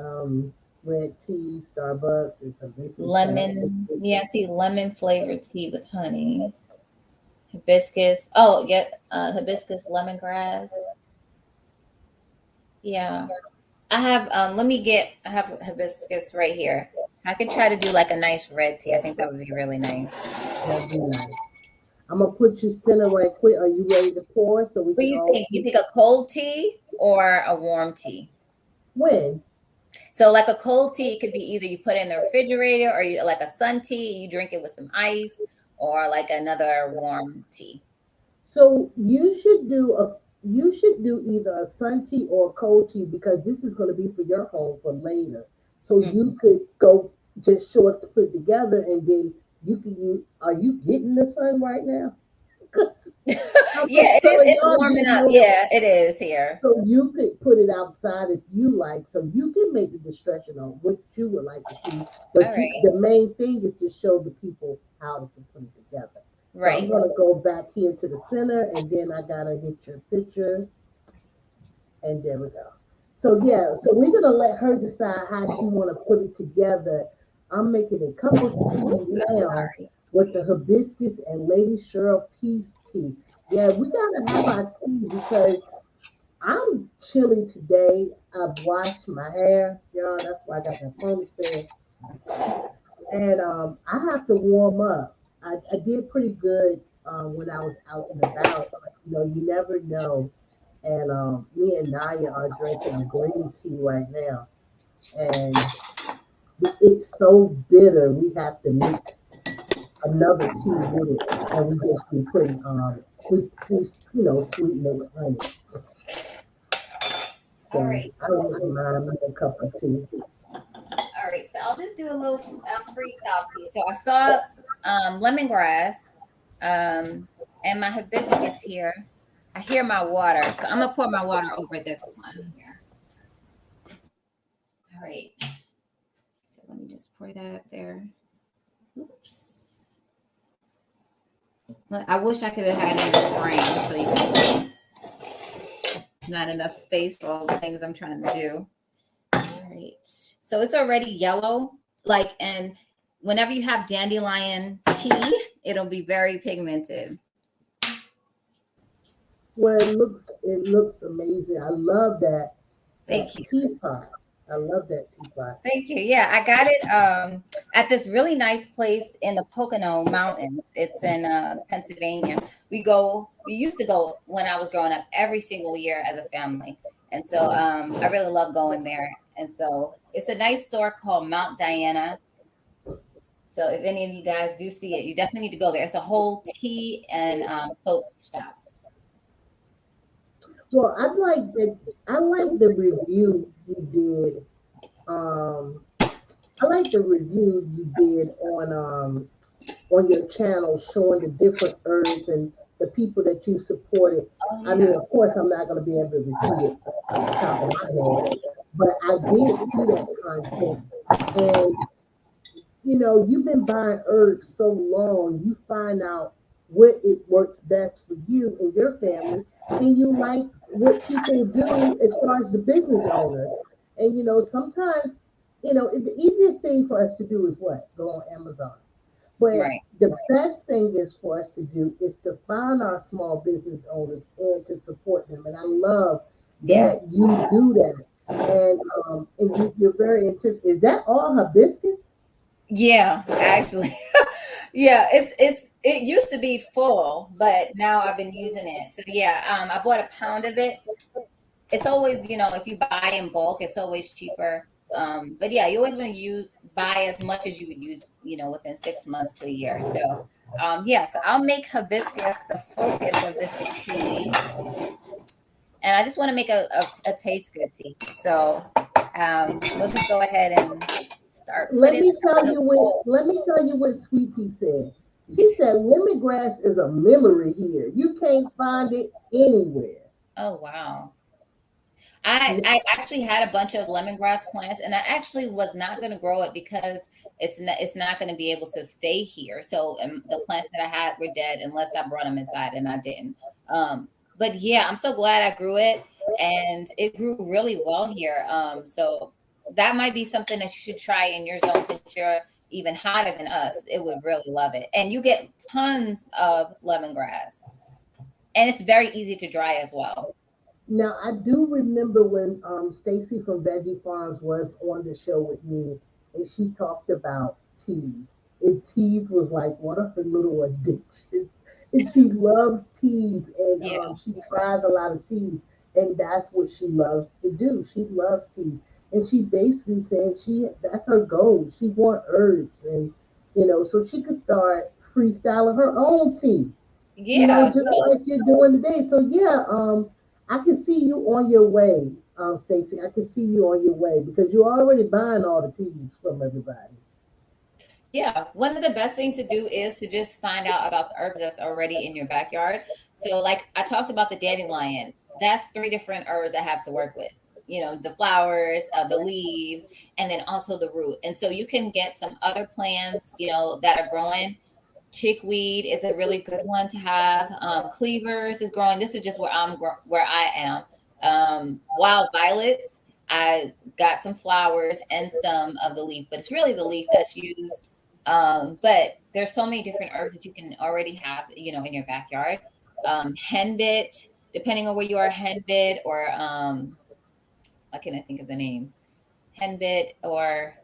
red tea, Starbucks, and some lemon. Yeah, I see lemon flavored tea with honey. Hibiscus. Oh, yeah, hibiscus lemongrass. Yeah. I have I have hibiscus right here. So I could try to do like a nice red tea. I think that would be really nice. That'd be nice. I'm gonna put you center right quick. Are you ready to pour so we What do can you all think? You think a cold tea or a warm tea? when? So like a cold tea could be either you put it in the refrigerator or you like a sun tea, you drink it with some ice, or like another warm tea. So you should do either a sun tea or a cold tea because this is gonna be for your home for later. So Mhm. you could go just short put it together and then you can use. Are you getting the sun right now? 'Cause I'm Yeah, it is. telling It's y'all warming getting up. more. Yeah, it is here. So you could put it outside if you like. So you can make the discretion on what you would like to see. All But right. the main thing is to show the people how to put it together. So I'm Right. gonna go back here to the center, and then I gotta hit your picture, and there we go. So yeah, so we're gonna let her decide how she wanna put it together. I'm making a cup of tea Oops, I'm now sorry. with the hibiscus and Lady Cheryl peace tea. Yeah, we gotta have our tea because I'm chilly today. I've washed my hair, y'all. That's why I got that ponytail. And I have to warm up. I did pretty good when I was out and about. But, you never know. And me and Naya are drinking a green tea right now. And it's so bitter, we have to mix another tea with it. And we just be putting, sweeten it with honey. All So right. I wouldn't mind a cup of tea. All right. So I'll just do a little freestyle tea. So I saw lemongrass and my hibiscus here. I hear my water. So I'm going to pour my water over this one here. All right. So let me just pour that there. Oops. I wish I could have had it in the frame so you can see. Not enough space for all the things I'm trying to do. All right. So it's already yellow. And whenever you have dandelion tea, it'll be very pigmented. Well, it looks amazing. I love that Thank you. teapot. I love that teapot. Thank you. Yeah, I got it at this really nice place in the Pocono Mountains. It's in Pennsylvania. We used to go when I was growing up every single year as a family. And so I really love going there. And so it's a nice store called Mount Diana. So if any of you guys do see it, you definitely need to go there. It's a whole tea and soap shop. Well, I like the review you did. Um, I like the review you did on your channel showing the different herbs and the people that you supported. Oh I mean, yeah. of course, I'm not going to be able to repeat it off the top of my head, but I did see that content. And, you've been buying herbs so long, you find out what it works best for you and your family, and you like what people do as far as the business owners. And, sometimes, the easiest thing for us to do is what? Go on Amazon. But Right. the best thing is for us to do is to find our small business owners and to support them. And I love that Yes. you do that. And you're very intentional. Is that all hibiscus? Yeah, actually. Yeah, it used to be full, but now I've been using it. So yeah, I bought a pound of it. It's always, if you buy in bulk, it's always cheaper. But yeah, you always want to buy as much as you would use, within 6 months to a year. So yeah, so I'll make hibiscus the focus of this tea. And I just want to make a taste good tea. So we'll just go ahead and start Let putting me tell the you what bowl. let me tell you what Sweet Pea said. She said lemongrass is a memory here. You can't find it anywhere. Oh wow. I actually had a bunch of lemongrass plants, and I actually was not going to grow it because it's not going to be able to stay here. So the plants that I had were dead unless I brought them inside, and I didn't. But yeah, I'm so glad I grew it, and it grew really well here. So that might be something that you should try in your zone since you're even hotter than us. It would really love it, and you get tons of lemongrass, and it's very easy to dry as well. Now I do remember when Stacy from Veggie Farms was on the show with me, and she talked about teas. And teas was like one of her little addictions. And she loves teas, and Yeah. she tries a lot of teas, and that's what she loves to do. She loves teas, and she basically said that's her goal. She want herbs, and so she could start freestyling her own tea. Yeah. Just So like you're doing today. So yeah, I can see you on your way, Stacy. I can see you on your way because you're already buying all the teas from everybody. yeah, one of the best things to do is to just find out about the herbs that's already in your backyard. So, like I talked about the dandelion, that's three different herbs I have to work with. The flowers, the leaves, and then also the root. And so you can get some other plants, that are growing. Chickweed is a really good one to have. Cleavers is growing. This is just where I am. Wild violets. I got some flowers and some of the leaf, but it's really the leaf that's used. But there's so many different herbs that you can already have, in your backyard. Henbit, depending on where you are, henbit or what can I think of the name? Henbit or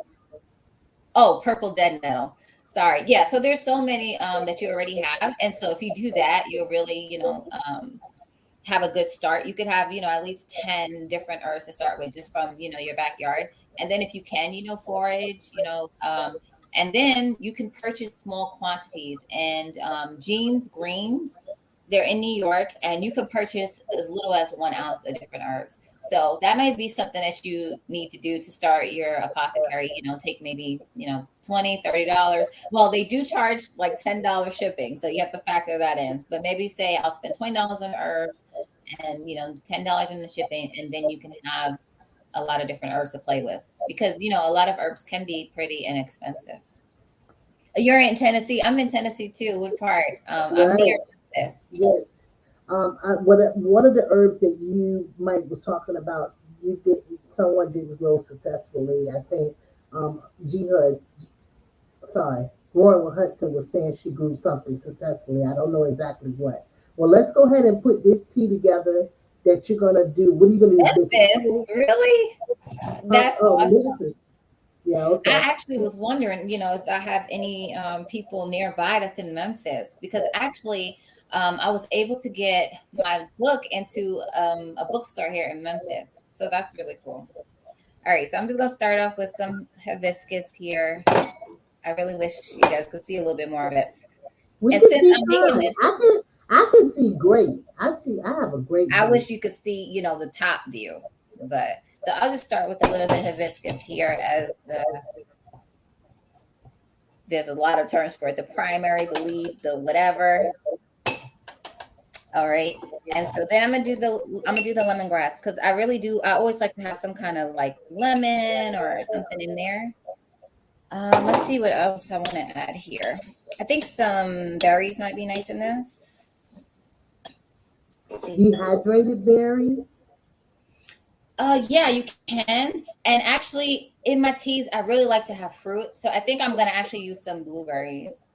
purple dead nettle. Sorry. Yeah. So there's so many that you already have. And so if you do that, you'll really, have a good start. You could have, at least 10 different herbs to start with just from, your backyard. And then if you can, forage, and then you can purchase small quantities and Jean's Greens. They're in New York, and you can purchase as little as 1 ounce of different herbs. So that might be something that you need to do to start your apothecary. Take maybe, $20, $30. Well, they do charge like $10 shipping. So you have to factor that in. But maybe say I'll spend $20 on herbs and, $10 in the shipping. And then you can have a lot of different herbs to play with because, a lot of herbs can be pretty inexpensive. You're in Tennessee. I'm in Tennessee too. What part? I'm Right. near this. Yes. One of the herbs that you Mike was talking about, someone didn't grow successfully. I think Jihad, sorry, Royal Hudson was saying she grew something successfully. I don't know exactly what. Well, let's go ahead and put this tea together that you're gonna do. What are you gonna do? Memphis, really? That's awesome. Memphis. Yeah, I okay. actually was wondering, if I have any people nearby that's in Memphis, because actually I was able to get my book into a bookstore here in Memphis. So that's really cool. All right, so I'm just gonna start off with some hibiscus here. I really wish you guys could see a little bit more of it. We And can since see I'm making fine. this, I can see great. I have a great I view. wish you could see, the top view. But so I'll just start with a little bit of hibiscus here as there's a lot of terms for it. The primary, the lead, the whatever. All right. And so then I'm gonna do the lemongrass because I always like to have some kind of like lemon or something in there. Let's see what else I want to add here. I think some berries might be nice in this. Let's see. Dehydrated berries. Yeah, you can. And actually, in my teas, I really like to have fruit. So I think I'm gonna actually use some blueberries.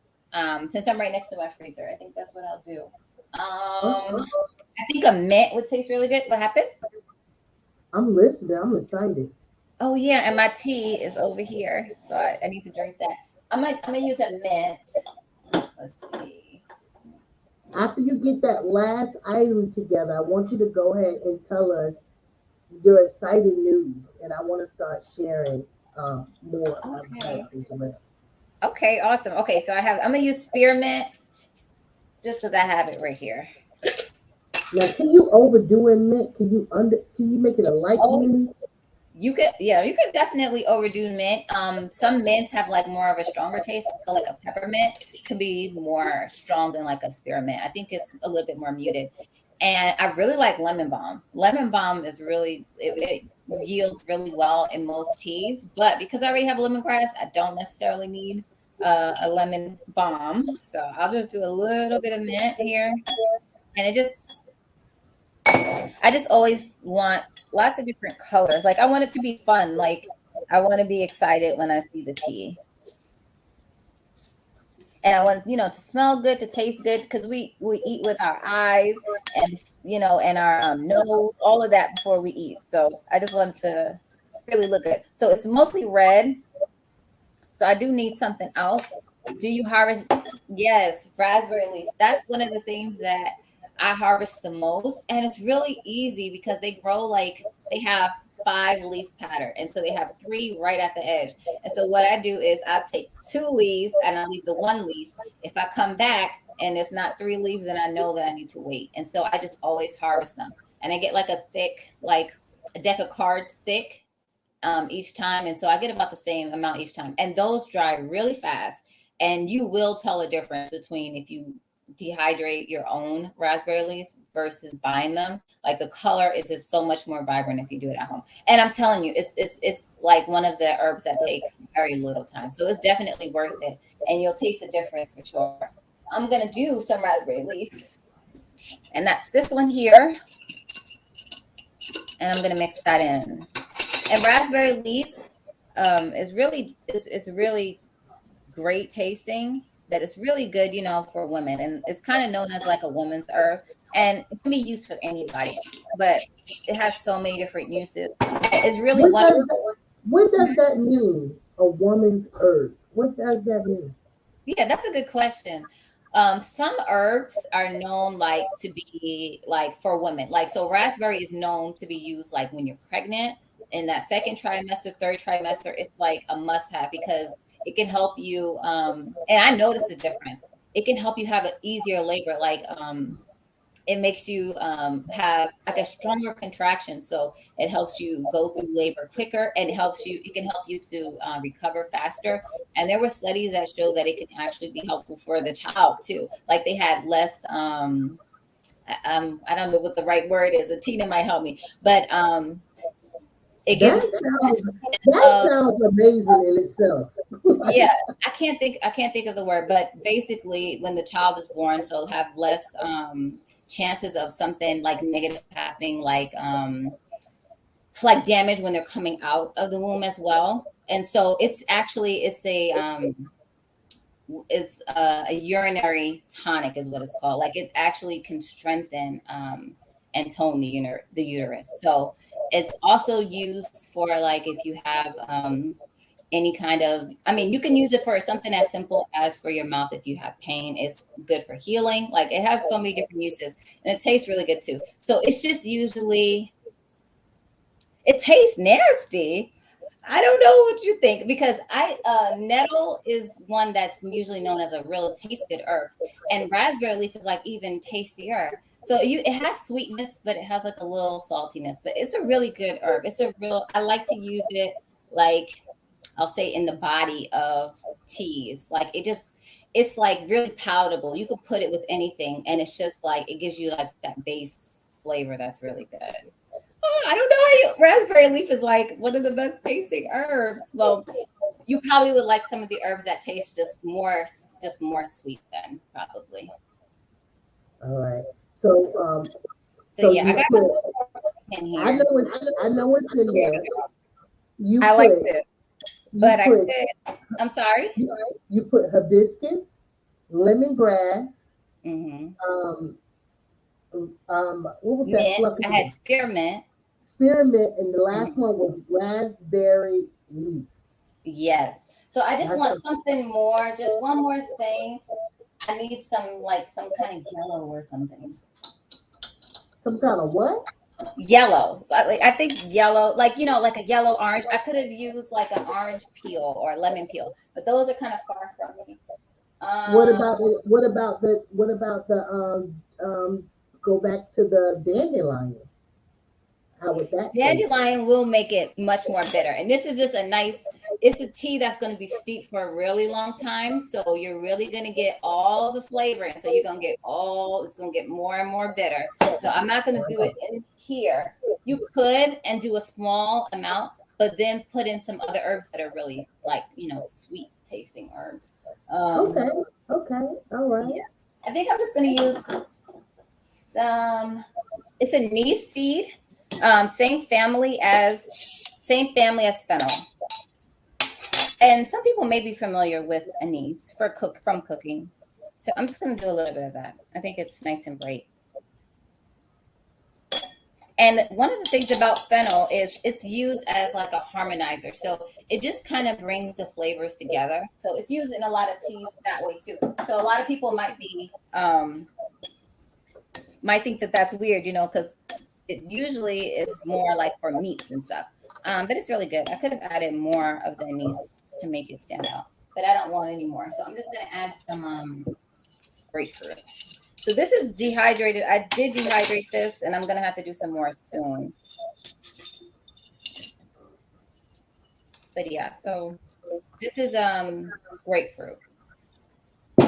Since I'm right next to my freezer, I think that's what I'll do. Okay. I think a mint would taste really good. What happened? I'm listening. I'm excited. Oh yeah, and my tea is over here, so I need to drink that. I'm gonna use a mint. Let's see. After you get that last item together, I want you to go ahead and tell us your exciting news, and I want to start sharing more of that Okay. as well. Okay, awesome. Okay, so I'm gonna use spearmint just because I have it right here. Now, can you overdo a mint? Can you make it a light Oh, mint? you could definitely overdo mint. Some mints have like more of a stronger taste, so like a peppermint can be more strong than like a spearmint. I think it's a little bit more muted. And I really like lemon balm. Lemon balm is it yields really well in most teas, but because I already have lemongrass, I don't necessarily need a lemon balm. So I'll just do a little bit of mint here, and I just always want lots of different colors. Like I want it to be fun. Like I want to be excited when I see the tea. and I want, to smell good, to taste good, because we eat with our eyes and, and our nose, all of that before we eat. So I just wanted to really look good. So it's mostly red. So I do need something else. Do you harvest? Yes, raspberry leaves. That's one of the things that I harvest the most. And it's really easy because they grow like they have 5 leaf pattern. And so they have 3 right at the edge. And so what I do is I take 2 leaves and I leave the 1 leaf. If I come back and it's not 3 leaves, then I know that I need to wait. And so I just always harvest them. And I get like a thick, like a deck of cards thick each time. And so I get about the same amount each time. And those dry really fast. And you will tell a difference between if you dehydrate your own raspberry leaves versus buying them. Like the color is just so much more vibrant if you do it at home. And I'm telling you, it's like one of the herbs that take very little time. So it's definitely worth it. And you'll taste a difference for sure. So I'm going to do some raspberry leaf. And that's this one here. And I'm going to mix that in. And raspberry leaf is really great tasting, that it's really good, for women. And it's kind of known as like a woman's herb. And it can be used for anybody, but it has so many different uses. It's really wonderful. What does that mean? A woman's herb. What does that mean? Yeah, that's a good question. Some herbs are known like to be like for women. Like so raspberry is known to be used like when you're pregnant in that second trimester, third trimester. It's like a must-have because it can help you and I noticed the difference. It can help you have an easier labor. Like it makes you have like a stronger contraction, so it helps you go through labor quicker, and it can help you to recover faster. And there were studies that show that it can actually be helpful for the child too. Like they had less I don't know what the right word is, Tina might help me, but it gives that sounds amazing in itself. yeah, I can't think of the word, but basically when the child is born, so have less chances of something like negative happening, like damage when they're coming out of the womb as well. And so it's a urinary tonic is what it's called. Like it actually can strengthen and tone the uterus. So it's also used for like if you have any kind of, you can use it for something as simple as for your mouth. If you have pain, it's good for healing. Like it has so many different uses, and it tastes really good too. So it's just usually, it tastes nasty. I don't know what you think, because nettle is one that's usually known as a real taste good herb, and raspberry leaf is like even tastier. So it has sweetness, but it has like a little saltiness. But it's a really good herb. I like to use it like, I'll say in the body of teas. Like it's like really palatable. You can put it with anything, and it's just like it gives you like that base flavor that's really good. Oh, I don't know. Raspberry leaf is like one of the best tasting herbs. Well, you probably would like some of the herbs that taste just more sweet then, probably. All right. So yeah, I got in here. I know it's in there. I like this. But I'm sorry. You put hibiscus, lemongrass. Mm-hmm. What was that? I had spearmint. Spearmint, and the last one was raspberry leaves. Yes. So I just want something more, just one more thing. I need some kind of yellow or something. Some kind of what? Yellow. I think yellow, like like a yellow orange. I could have used like an orange peel or a lemon peel, but those are kind of far from me. What about the go back to the dandelion? How would that Dandelion will make it much more bitter. And this is just it's a tea that's going to be steeped for a really long time. So you're really going to get all the flavor. And so you're going to get it's going to get more and more bitter. So I'm not going to do it in here. You could and do a small amount, but then put in some other herbs that are really like, sweet tasting herbs. Okay. All right. Yeah. I think I'm just going to use it's anise seed. Same family as fennel. And some people may be familiar with anise from cooking. So I'm just going to do a little bit of that. I think it's nice and bright. And one of the things about fennel is it's used as like a harmonizer. So it just kind of brings the flavors together. So it's used in a lot of teas that way too. So a lot of people might think that that's weird, because it usually is more like for meats and stuff. But it's really good. I could have added more of the anise to make it stand out, but I don't want any more. So I'm just going to add some grapefruit. So this is dehydrated. I did dehydrate this, and I'm going to have to do some more soon. But yeah, so this is grapefruit. So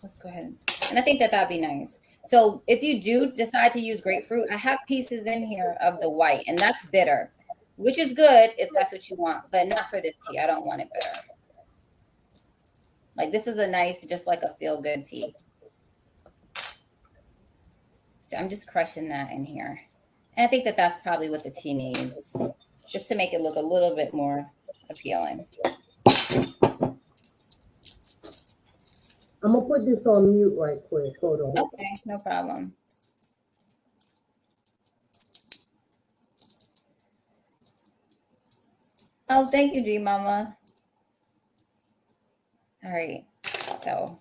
let's go ahead. And I think that that'd be nice. So if you do decide to use grapefruit, I have pieces in here of the white, and that's bitter, which is good if that's what you want, but not for this tea. I don't want it bitter. Like this is a nice, just like a feel-good tea. So I'm just crushing that in here. And I think that that's probably what the tea needs, just to make it look a little bit more appealing. I'm going to put this on mute right quick. Hold on. Okay, no problem. Oh, thank you, G Mama. All right, so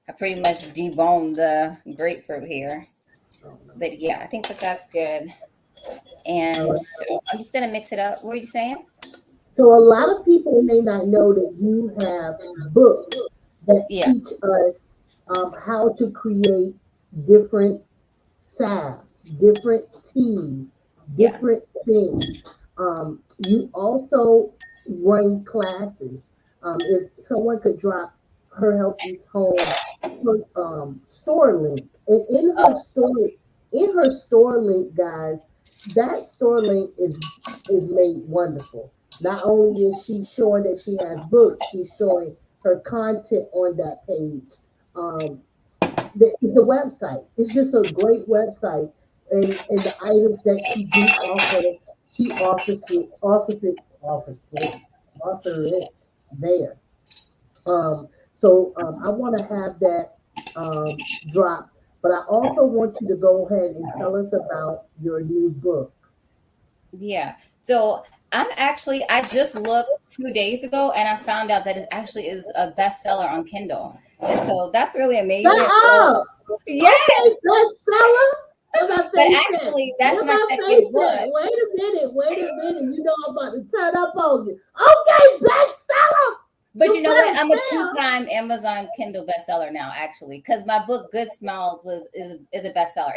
I pretty much deboned the grapefruit here. But yeah, I think that that's good. And so I'm just going to mix it up. What were you saying? So a lot of people may not know that you have books that teach us how to create different salves, different teas, different things. You also run classes. If someone could drop her Healthy's Home store link, and in her store link, guys, that store link is made wonderful. Not only is she showing that she has books, she's showing her content on that page. The website. It's just a great website, and the items that she do offer, she offers it there. So I want to have that drop, but I also want you to go ahead and tell us about your new book. Yeah. So I just looked 2 days ago and I found out that it actually is a bestseller on Kindle. And so that's really amazing. Yes. Okay, bestseller. But actually, that's my second book. Wait a minute. You know I'm about to turn up on you. Okay, bestseller. But you know what? I'm a 2-time Amazon Kindle bestseller now, actually, because my book Good Smells is a bestseller.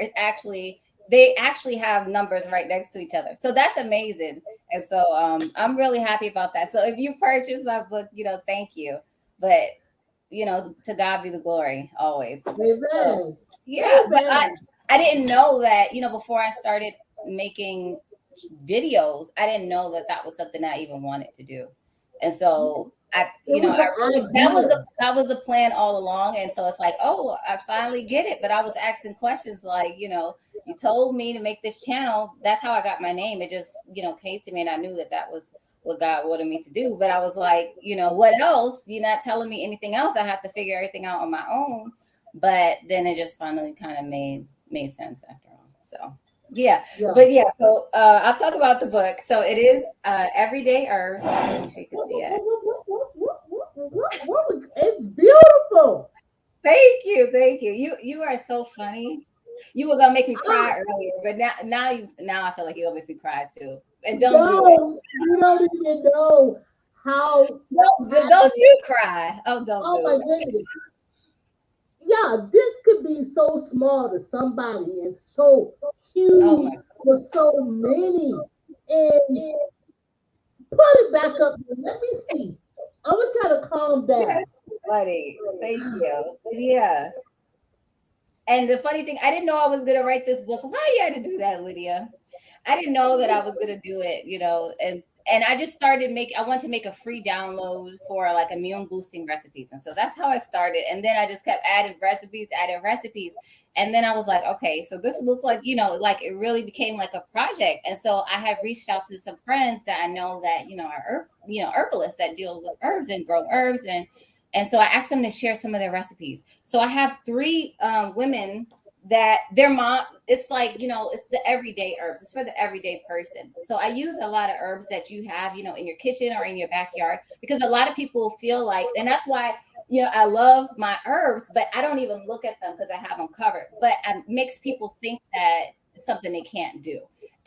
They actually have numbers right next to each other. So that's amazing. And so I'm really happy about that. So if you purchase my book, thank you. But, to God be the glory always. Amen. Yeah. But I didn't know that, before I started making videos, I didn't know that that was something I even wanted to do. And so that was the plan all along. And so it's like, oh, I finally get it. But I was asking questions like, you told me to make this channel. That's how I got my name. It just, came to me, and I knew that was what God wanted me to do. But I was like, what else? You're not telling me anything else. I have to figure everything out on my own. But then it just finally kind of made sense after all. So yeah. But yeah, so I'll talk about the book. So it is Everyday Herbs. Make sure you can see it. It's beautiful. Thank you. You are so funny. You were gonna make me cry earlier, but now I feel like you're gonna make me cry too. And don't do it. You don't even know how. Don't you cry? Oh, don't. Oh my goodness. Yeah, this could be so small to somebody and so huge for so many. And put it back up. Let me see. I'm gonna try to calm down. That's funny. Thank you. Yeah. And the funny thing, I didn't know I was gonna write this book. Why you had to do that, Lydia? I didn't know that I was gonna do it, and I just started I want to make a free download for like immune boosting recipes. And so that's how I started. And then I just kept adding recipes. And then I was like, okay, so this looks like, like it really became like a project. And so I have reached out to some friends that I know that, are herbalists that deal with herbs and grow herbs. And so I asked them to share some of their recipes. So I have three women that their mom, it's like, it's the everyday herbs. It's for the everyday person. So I use a lot of herbs that you have, in your kitchen or in your backyard, because a lot of people feel like, and that's why, I love my herbs, but I don't even look at them because I have them covered. But it makes people think that it's something they can't do.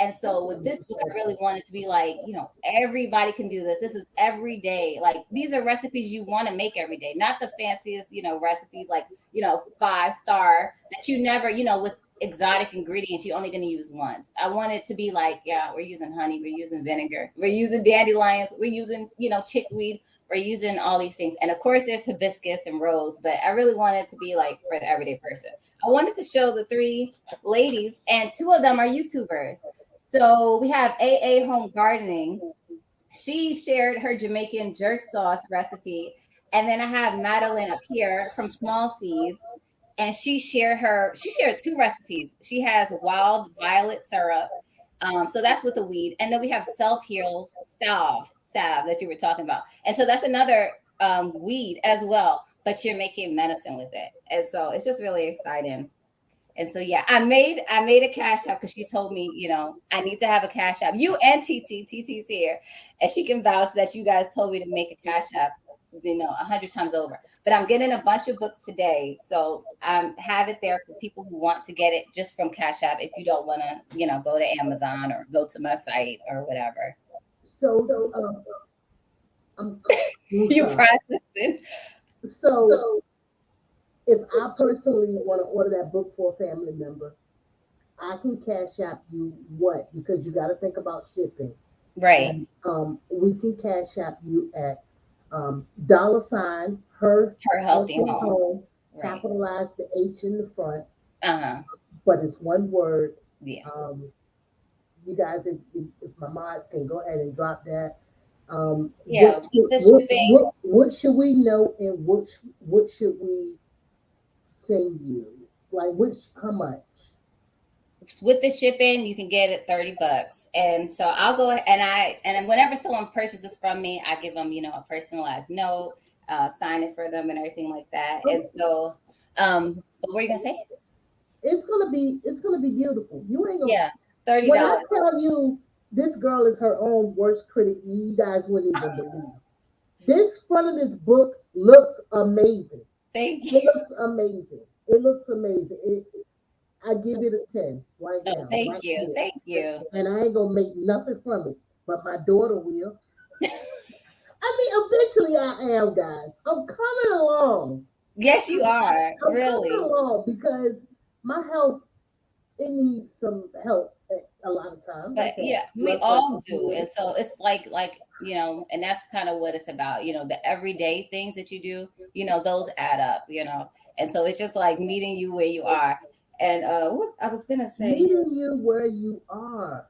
And so with this book, I really wanted to be like, everybody can do this. This is every day. Like, these are recipes you want to make every day, not the fanciest, recipes like, 5-star that you never, with exotic ingredients, you're only going to use once. I want it to be like, yeah, we're using honey, we're using vinegar, we're using dandelions, we're using, chickweed, we're using all these things. And of course, there's hibiscus and rose, but I really want it to be like for the everyday person. I wanted to show the three ladies, and two of them are YouTubers. So we have AA Home Gardening. She shared her Jamaican jerk sauce recipe. And then I have Madeline up here from Small Seeds. And she shared two recipes. She has wild violet syrup. So that's with the weed. And then we have self-heal salve that you were talking about. And so that's another weed as well, but you're making medicine with it. And so it's just really exciting. And so, yeah, I made a cash app because she told me, I need to have a cash app. You and TT's here, and she can vouch that you guys told me to make a cash app, 100 times over. But I'm getting a bunch of books today, so have it there for people who want to get it just from Cash App. If you don't want to, go to Amazon or go to my site or whatever. So, you processing. So, if I personally want to order that book for a family member, I can Cash App you what? Because you got to think about shipping. Right. And, we can Cash App you at $ her healthy home. Right. Capitalize the H in the front. But it's one word. Yeah. You guys, if my mods can go ahead and drop that. Yeah. What should we know, and what should we send you? Like, how much? With the shipping, you can get it $30. And so I'll go and whenever someone purchases from me, I give them, a personalized note, sign it for them and everything like that. And so, what were you gonna say? It's gonna be beautiful. You ain't gonna $30. When I tell you this girl is her own worst critic, you guys wouldn't even believe. This front of this book looks amazing. Thank you. It looks amazing. I give it a 10 right now. Thank you. And I ain't gonna make nothing from it, but my daughter will. I mean, eventually I am, guys. I'm coming along. Yes, you are. I'm really coming along because my health, it needs some help a lot of times. But yeah, we all do. And so it's like, and that's kind of what it's about, the everyday things that you do, those add up, and so it's just like meeting you where you are. And what I was gonna say, meeting you where you are.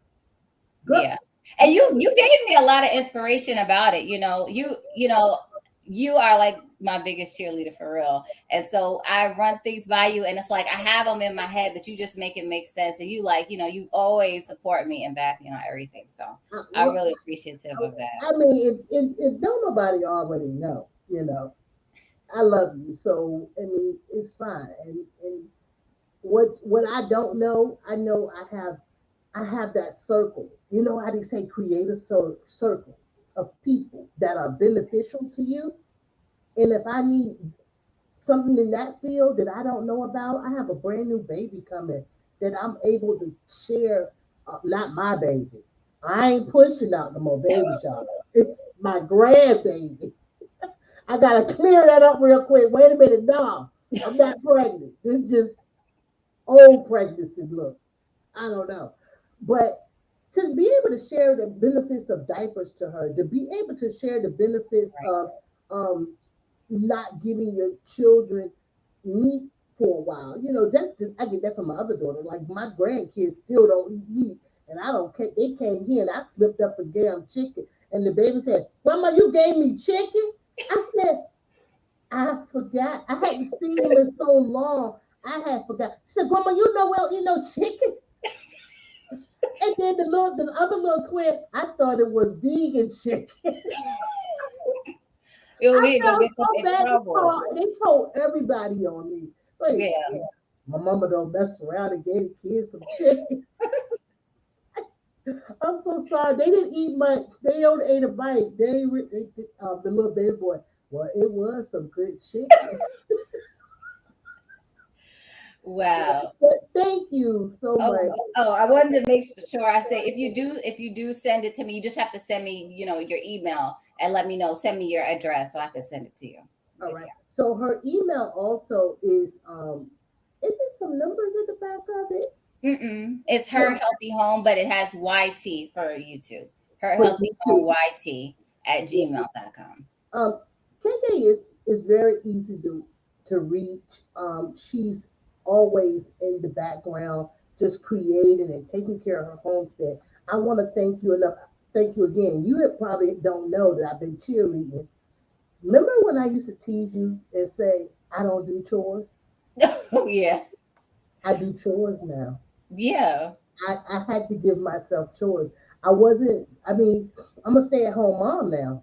Good. Yeah, and you gave me a lot of inspiration about it. You are like my biggest cheerleader for real. And so I run things by you, and it's like I have them in my head, but you just make it make sense. And you you always support me and back, everything. So I'm really appreciative of that. I mean, if don't nobody already know, I love you. So I mean, it's fine. And what I don't know, I know I have that circle. You know how they say create a circle of people that are beneficial to you. And if I need something in that field that I don't know about, I have a brand new baby coming that I'm able to share. Not my baby. I ain't pushing out no more baby shots. It's my grandbaby. I gotta clear that up real quick. Wait a minute, no, I'm not pregnant. This just old pregnancy looks. I don't know. But to be able to share the benefits of diapers to her, to be able to share the benefits of not giving your children meat for a while. That's just, I get that from my other daughter. Like, my grandkids still don't eat meat, and I don't care. They came here and I slipped up a damn chicken, And the baby said, Grandma, you gave me chicken? I said, I forgot. I hadn't seen him in so long. I had forgot. She said, Grandma, you know we don't eat no chicken. And then the other little twin, I thought it was vegan chicken. I felt so bad. They told everybody on me. Like, Yeah. my mama don't mess around and gave the kids some chicken. I'm so sorry. They didn't eat much. They only ate a bite. The little baby boy. Well, it was some good chicken. Wow. But thank you so much. Oh, I wanted to make sure I say if you do send it to me, you just have to send me, your email and let me know. Send me your address so I can send it to you. All right. So her email also is there some numbers at the back of it? It's Her Healthy Home, but it has YT for YouTube. Her Healthy Home YT at gmail.com. KK is very easy to reach. She's always in the background, just creating and taking care of her homestead. I want to thank you enough. Thank you again. You probably don't know that I've been cheerleading. Remember when I used to tease you and say, I don't do chores? Oh, yeah. I do chores now. Yeah. I had to give myself chores. I'm a stay-at-home mom now.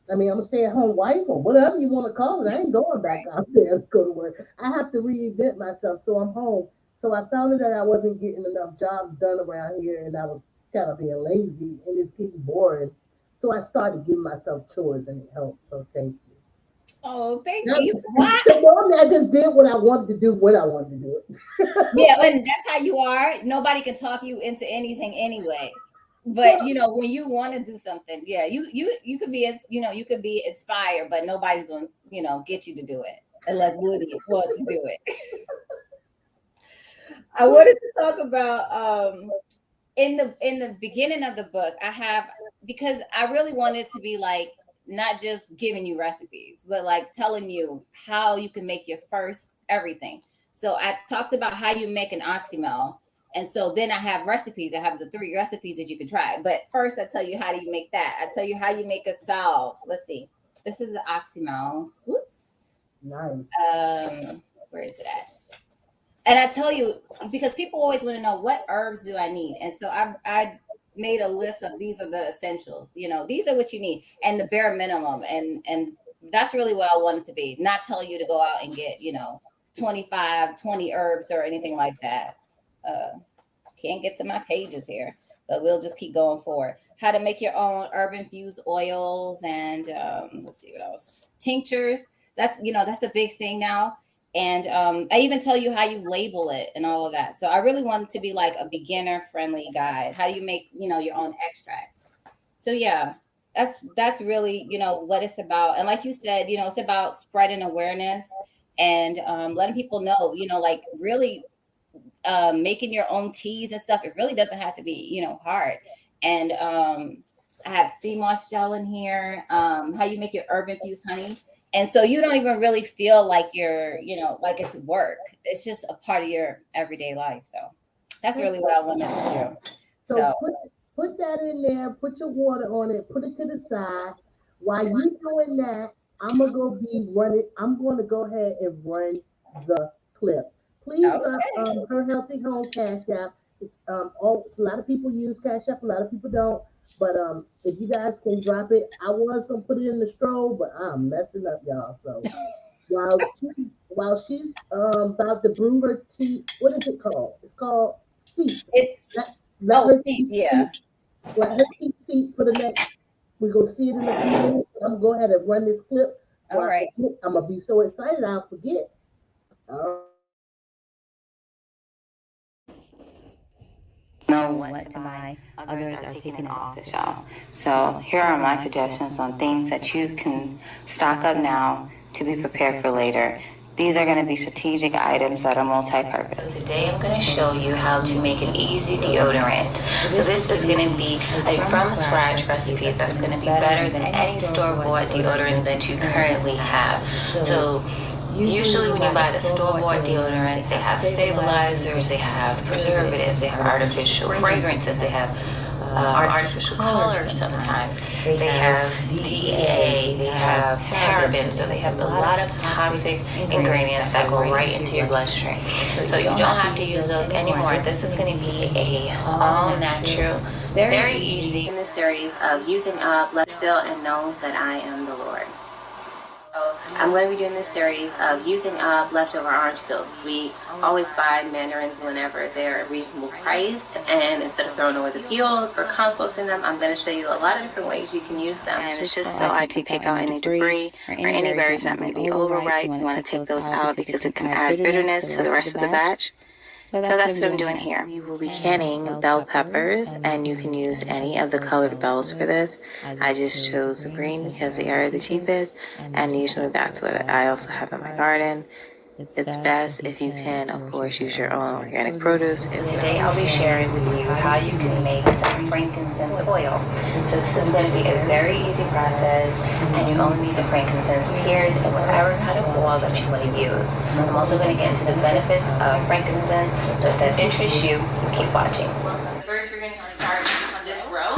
I'm a stay-at-home wife or whatever you want to call it. I ain't going back out there to go to work. I have to reinvent myself, so I'm home. So I found that I wasn't getting enough jobs done around here, and I was kind of being lazy, and it's getting boring. So I started giving myself chores, and it helped. So thank you. Oh, thank you. Normally, I just did what I wanted to do when I wanted to do it. Yeah, and that's how you are. Nobody can talk you into anything anyway. But when you want to do something, yeah, you could be you could be inspired, but nobody's going to get you to do it unless Lydia wants to do it. I wanted to talk about in the beginning of the book, because I really wanted to be like not just giving you recipes, but like telling you how you can make your first everything. So I talked about how you make an oxymel. And so then I have recipes. I have the 3 recipes that you can try. But first, I tell you how do you make that. I tell you how you make a salve. Let's see. This is the oxymels. Whoops. Nice. Where is it at? And I tell you, because people always want to know what herbs do I need. And so I made a list of these are the essentials. These are what you need. And the bare minimum. And that's really what I want it to be. Not telling you to go out and get, 20 herbs or anything like that. Can't get to my pages here, but we'll just keep going forward. How to make your own herb infused oils and let's see what else. Tinctures. That's a big thing now. And I even tell you how you label it and all of that. So I really wanted to be like a beginner friendly guide. How do you make your own extracts? So yeah, that's really what it's about. And like you said, it's about spreading awareness and letting people know, like really making your own teas and stuff. It really doesn't have to be hard. And I have sea moss gel in here. How you make your herb infused honey, and so you don't even really feel like you're like it's work. It's just a part of your everyday life. So that's really what I wanted to do. So put that in there. Put your water on it. Put it to the side. While you're doing that, I'm going to go ahead and run the clip. Please, Her Healthy Home Cash App. A lot of people use Cash App, a lot of people don't. But if you guys can drop it, I was gonna put it in the strobe, but I'm messing up, y'all. So while she's about to brew her tea, what is it called? It's called seep. Seep, yeah. Let her keep seep for the next. We're gonna see it in a few minutes. I'm gonna go ahead and run this clip. All right. I'm gonna be so excited I'll forget. Know what to buy. Others are taking it off the shelf. So here are my suggestions on things that you can stock up now to be prepared for later. These are going to be strategic items that are multi-purpose. So today I'm going to show you how to make an easy deodorant. This is going to be a from-scratch recipe that's going to be better than any store-bought deodorant that you currently have. So usually when you buy the store-bought deodorants, they have stabilizers, they have preservatives, they have artificial fragrances, they have artificial colors sometimes. They have DEA, they have parabens, so they have a lot of toxic ingredients that go right into your bloodstream. So you don't have to use those anymore. This is going to be a all natural, very easy in the series of using up, let still, and know that I am the Lord. So I'm going to be doing this series of using up leftover orange peels. We always buy mandarins whenever they're a reasonable price, and instead of throwing away the peels or composting them, I'm going to show you a lot of different ways you can use them. And it's just so I can pick out any debris or any berries that may be overripe. You want to take those out because it can add bitterness to the rest of the batch. So that's what I'm doing here. We will be canning bell peppers, and you can use any of the colored bells for this. I just chose the green because they are the cheapest, and usually that's what I also have in my garden. It's best if you can, of course, use your own organic produce. Today I'll be sharing with you how you can make some frankincense oil. So this is going to be a very easy process, and you only need the frankincense tears and whatever kind of oil that you want to use. I'm also going to get into the benefits of frankincense, so if that interests you, keep watching. First, we're going to start on this row.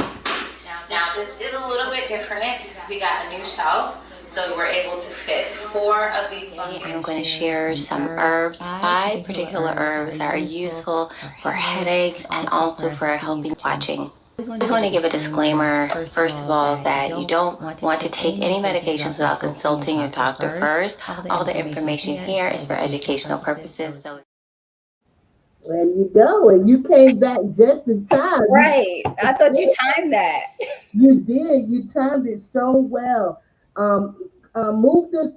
Now this is a little bit different. We got a new shelf. So we're able to fit 4 of these buckets. I'm going to share some herbs, 5 particular herbs that are useful for headaches and also for helping watching. I just want to give a disclaimer, first of all, that you don't want to take any medications without consulting your doctor first. All the information here is for educational purposes. So There you go, and you came back just in time. Right. I thought you timed that. You did. You timed it so well. Move the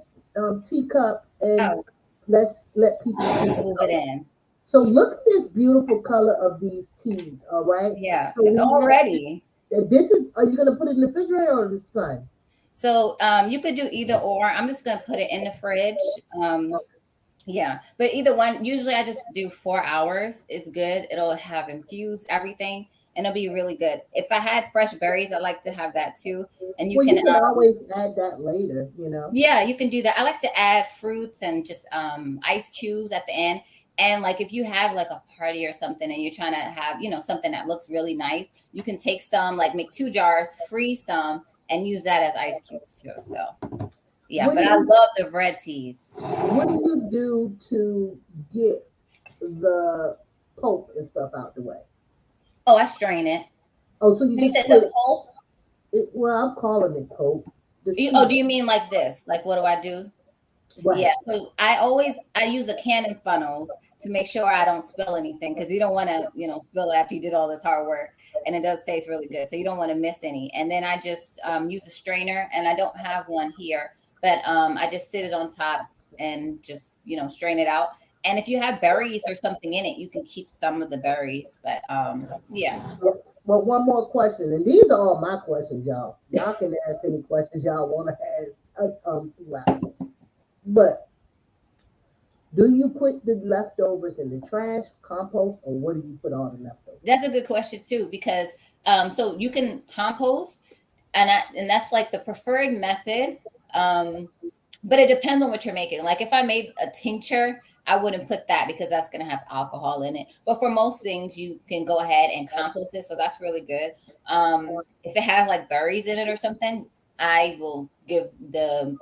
teacup and let's let people Move it in. So look at this beautiful color of these teas. All right. Yeah. So It's all ready. This is. Are you gonna put it in the refrigerator or the sun? So you could do either or. I'm just gonna put it in the fridge. Yeah, but either one. Usually I just do 4 hours. It's good. It'll have infused everything, and it'll be really good. If I had fresh berries, I like to have that too. And you can always add that later, you know. Yeah, you can do that. I like to add fruits and just ice cubes at the end. And like if you have like a party or something and you're trying to have, something that looks really nice, you can take some, like make 2 jars, freeze some, and use that as ice cubes too. So yeah, but I love the red teas. What do you do to get the pulp and stuff out the way? Oh, I strain it. Oh, so you said the pulp? Well, I'm calling it pulp. Do you mean like this? Like what do I do? Right. Yeah, so I use a cannon funnels to make sure I don't spill anything, because you don't want to, spill after you did all this hard work, and it does taste really good. So you don't want to miss any. And then I just use a strainer, and I don't have one here, but I just sit it on top and just, strain it out. And if you have berries or something in it, you can keep some of the berries. But yeah. Well, one more question, and these are all my questions, y'all. Y'all can ask any questions y'all want to ask. But do you put the leftovers in the trash, compost, or what do you put all the leftovers? That's a good question too, because so you can compost, and that's like the preferred method. But it depends on what you're making. Like if I made a tincture, I wouldn't put that because that's going to have alcohol in it. But for most things, you can go ahead and compost it. So that's really good. If it has like berries in it or something, I will give the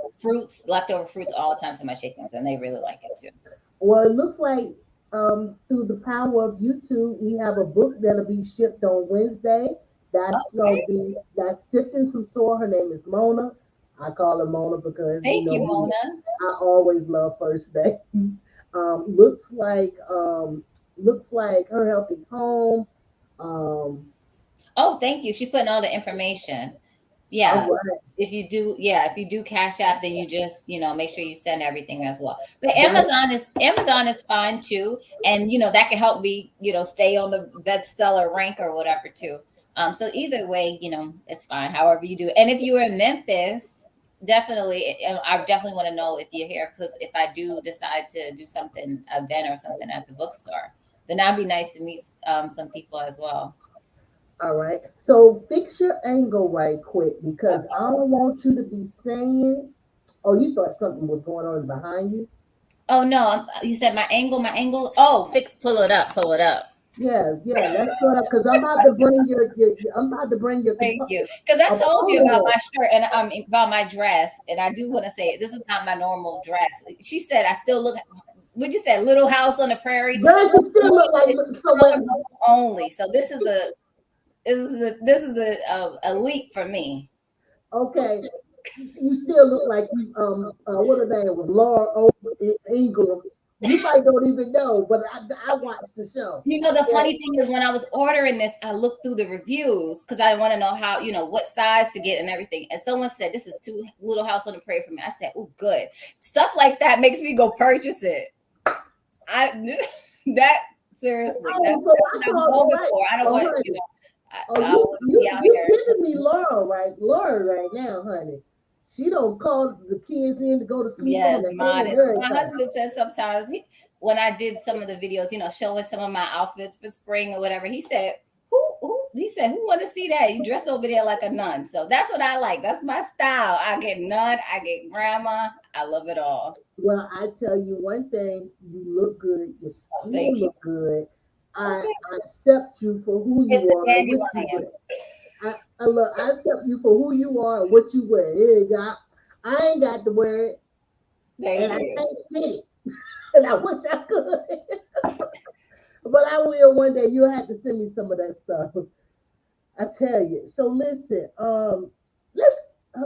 leftover fruits all the time to my chickens, and they really like it too. Well, it looks like through the power of YouTube, we have a book that'll be shipped on Wednesday. That's Sifting Some Soil. Her name is Mona. I call her Mona because Thank you, Mona. I always love first names. Looks like Her Healthy Home. Oh, thank you. She's putting all the information. Yeah. Right. If you do Cash App, then you just, make sure you send everything as well. But Amazon is fine too. And, that can help me, stay on the bestseller rank or whatever too. So either way, it's fine, however you do it. And if you were in Memphis, I definitely want to know if you're here, because if I do decide to do something, event or something at the bookstore, then that'd be nice to meet some people as well. All right. So fix your angle right quick, because I don't want you to be saying, oh, you thought something was going on behind you? Oh, no. You said my angle. Oh, pull it up. Yeah, let's go up because I'm about to bring I'm about to bring your Thank you. Because I told you about opponent. my shirt and about my dress, and I do want to say it. This is not my normal dress. She said I still look. We just said Little House on the Prairie. Girl, she still look like It's so color when only. So this is a leap for me. okay, you still look like you what her name was Laura Ingram. You might don't even know, but I watched the show. You know, the Yeah. funny thing is when I was ordering this, I looked through the reviews because I want to know how, what size to get and everything. And someone said, this is too Little House on the Prairie for me. I said, oh, good. Stuff like that makes me go purchase it. That seriously, that's So what I'm going for. I don't want, honey. I want to be out You here. giving me Laura right now, honey. She don't call the kids in to go to sleep on Yes, the modest. bed. My husband says sometimes when I did some of the videos, showing some of my outfits for spring or whatever, he said, who want to see that? You dress over there like a nun. So that's what I like. That's my style. I get nun, I get grandma. I love it all. Well, I tell you one thing, you look good, your skin Thank you. look good. I Okay. accept you for who It's you the are and what you dandelion. wear. I accept you for who you are and what you wear. I ain't got to wear it, and Thank I you. can't fit it. And I wish I could. But I will one day. You'll have to send me some of that stuff. I tell you. So listen, let's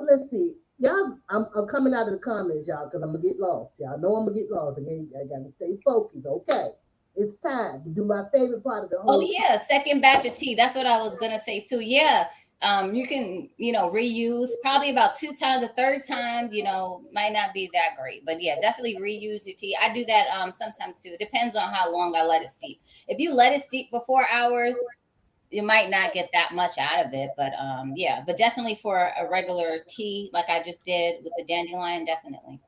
let's see. Y'all, I'm coming out of the comments, y'all, because I'm gonna get lost. Y'all know I'm gonna get lost. I gotta stay focused. Okay. It's time to do my favorite part of the Oh whole show. yeah, second batch of tea. That's what I was gonna say too. Yeah. You can, reuse probably about two times. A third time, might not be that great. But yeah, definitely reuse your tea. I do that sometimes too. It depends on how long I let it steep. If you let it steep for 4 hours, you might not get that much out of it. But yeah, but definitely for a regular tea, like I just did with the dandelion, definitely.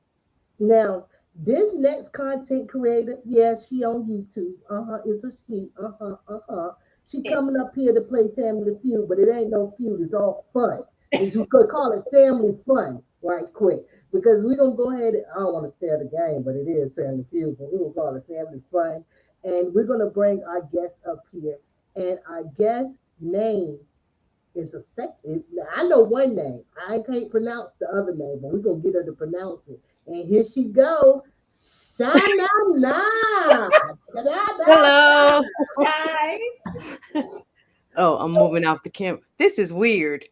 Now, this next content creator, yeah, she on YouTube. It's a she. She It, coming up here to play Family Feud, but it ain't no feud. It's all fun. Is you could call it Family Fun, right quick, because we're gonna go ahead. I don't want to stare the game, but it is Family Feud. But we're gonna call it Family Fun, and we're gonna bring our guest up here, and our guest name is a second. I know one name. I can't pronounce the other name, but we're gonna get her to pronounce it. And here she go. Shana na. Hello. hi. Oh, I'm moving off the camera. This is weird.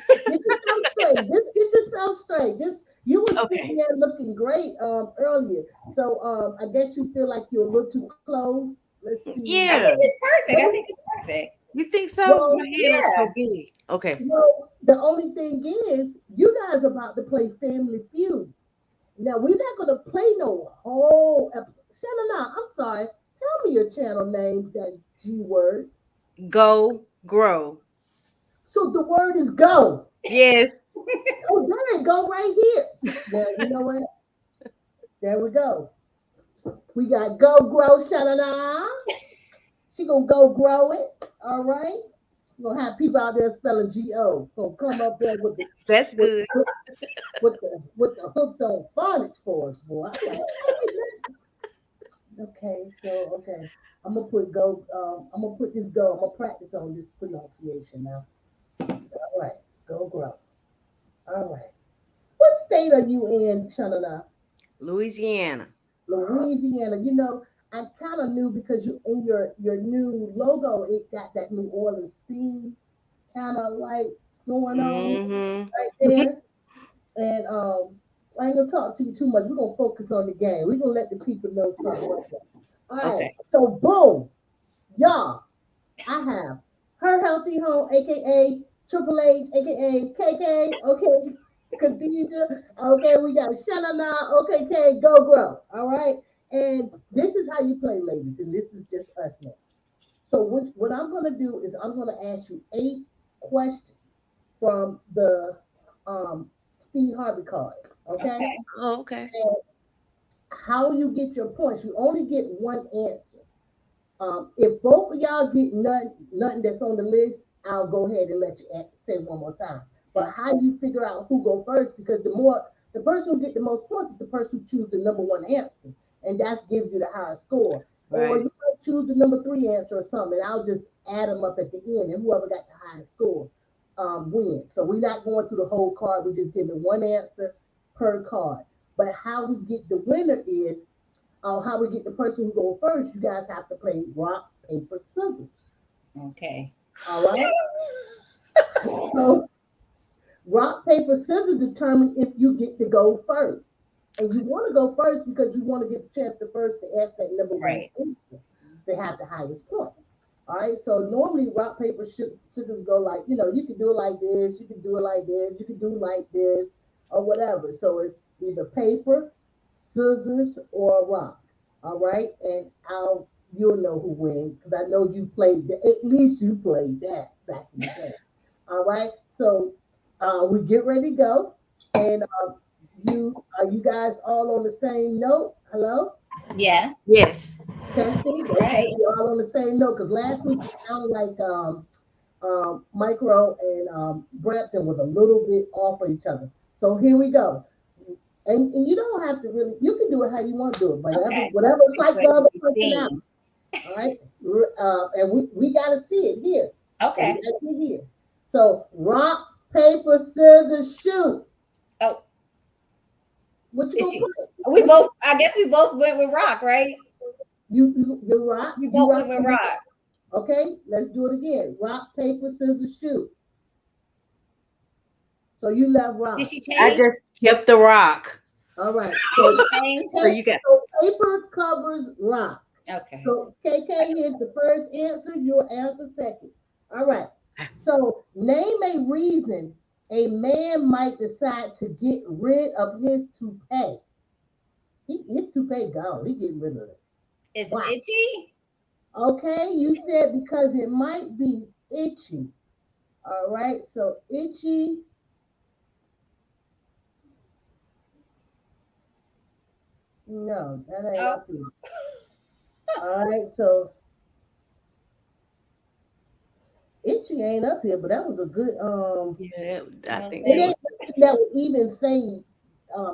Get yourself straight. Just get yourself straight. Just you were sitting Okay. there looking great earlier. So I guess you feel like you're a little too close. Let's see. I Yeah. think it's perfect. I think it's perfect. You think so? Well, My hair looks Yeah. so big. Okay. well, the only thing is, you guys are about to play Family Feud. Now we're not gonna play no whole episode. Shannon, I'm sorry. Tell me your channel name, that G word. Go grow. So the word is go. Yes. Oh, there it go right here. Well, you know what? There we go. We got go grow Shannon. She gonna go grow it. All right. We're gonna have people out there spelling G-O. Gonna come up there with the That's with good. with the hooked on phonics for us, boy. I'm like, okay, so okay. I'm gonna put go. I'm gonna put this go. I'm gonna practice on this pronunciation now. All right, go grow. All right. What state are you in, Shanana? Louisiana. Louisiana. You know, I kind of knew because you in your new logo, it got that New Orleans theme kind of like going on Mm-hmm. right there. And I ain't gonna talk to you too much. We're gonna focus on the game. We're gonna let the people know something. All right. Okay. So boom, y'all. I have Her Healthy Home, aka Triple H, aka KK, okay, Khadijah, okay, we got Shanana, okay, K, Go Grow, all right? And this is how you play, ladies, and this is just us now. So what I'm gonna do is I'm gonna ask you 8 questions from the Steve Harvey card, okay? Okay. Oh, okay. And how you get your points, you only get one answer. If both of y'all get nothing that's on the list, I'll go ahead and let you say one more time. But Okay. how you figure out who go first? Because the person who get the most points is the person who choose the number one answer, and that's gives you the highest score. Or Right. you might choose the number 3 answer or something. I'll just add them up at the end, and whoever got the highest score wins. So we're not going through the whole card. We're just giving one answer per card. But how we get the winner is, how we get the person who goes first. You guys have to play rock, paper, scissors. Okay. All right. So rock, paper, scissors determine if you get to go first. And you want to go first because you want to get the chance to first to ask that number one answer to have the highest point. All right. So normally rock, paper, scissors go like, you can do it like this, you can do it like this, you can do it like this, or whatever. So it's either paper, scissors, or rock. All right. And you'll know who wins because I know you played at least you played that back in the day. All right. So we get ready to go. And are you guys all on the same note? Hello? Yeah. Yes. Testing. Right. Okay, we're all on the same note because last week it sounded like Micro and Brampton was a little bit off of each other. So here we go. And you don't have to really, you can do it how you want to do it, but whatever it's like the other person out. All right. And we got to see it here. Okay. So we got to see it here. So rock, paper, scissors, shoot. Oh. What you gonna put? We both. I guess we both went with rock, right? You rock. We both went with rock. Okay, let's do it again. Rock, paper, scissors, shoot. So you left rock. Did she change? I just kept the rock. All right. So you got paper covers rock. Okay. So KK is the first answer. You'll answer second. All right. So name a reason a man might decide to get rid of his toupee. His toupee gone. He getting rid of it. It's itchy? Okay, you said because it might be itchy. All right, so itchy. No, that ain't up here. All right, so itchy ain't up here, but that was a good I think it ain't that would even say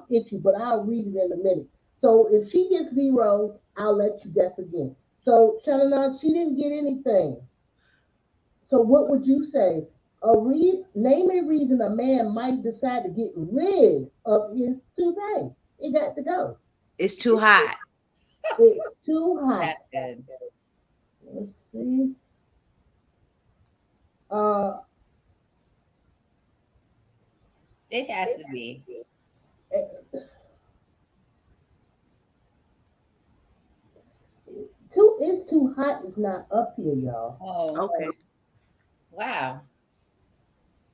itchy, but I'll read it in a minute. So if she gets 0, I'll let you guess again. So Shannon, she didn't get anything. So what would you say? Name a reason a man might decide to get rid of his toupee. It got to go. it's too hot. It's too hot. That's good. Let's see. It has to be. It's too hot. It's not up here, y'all. Oh, Okay. Wow.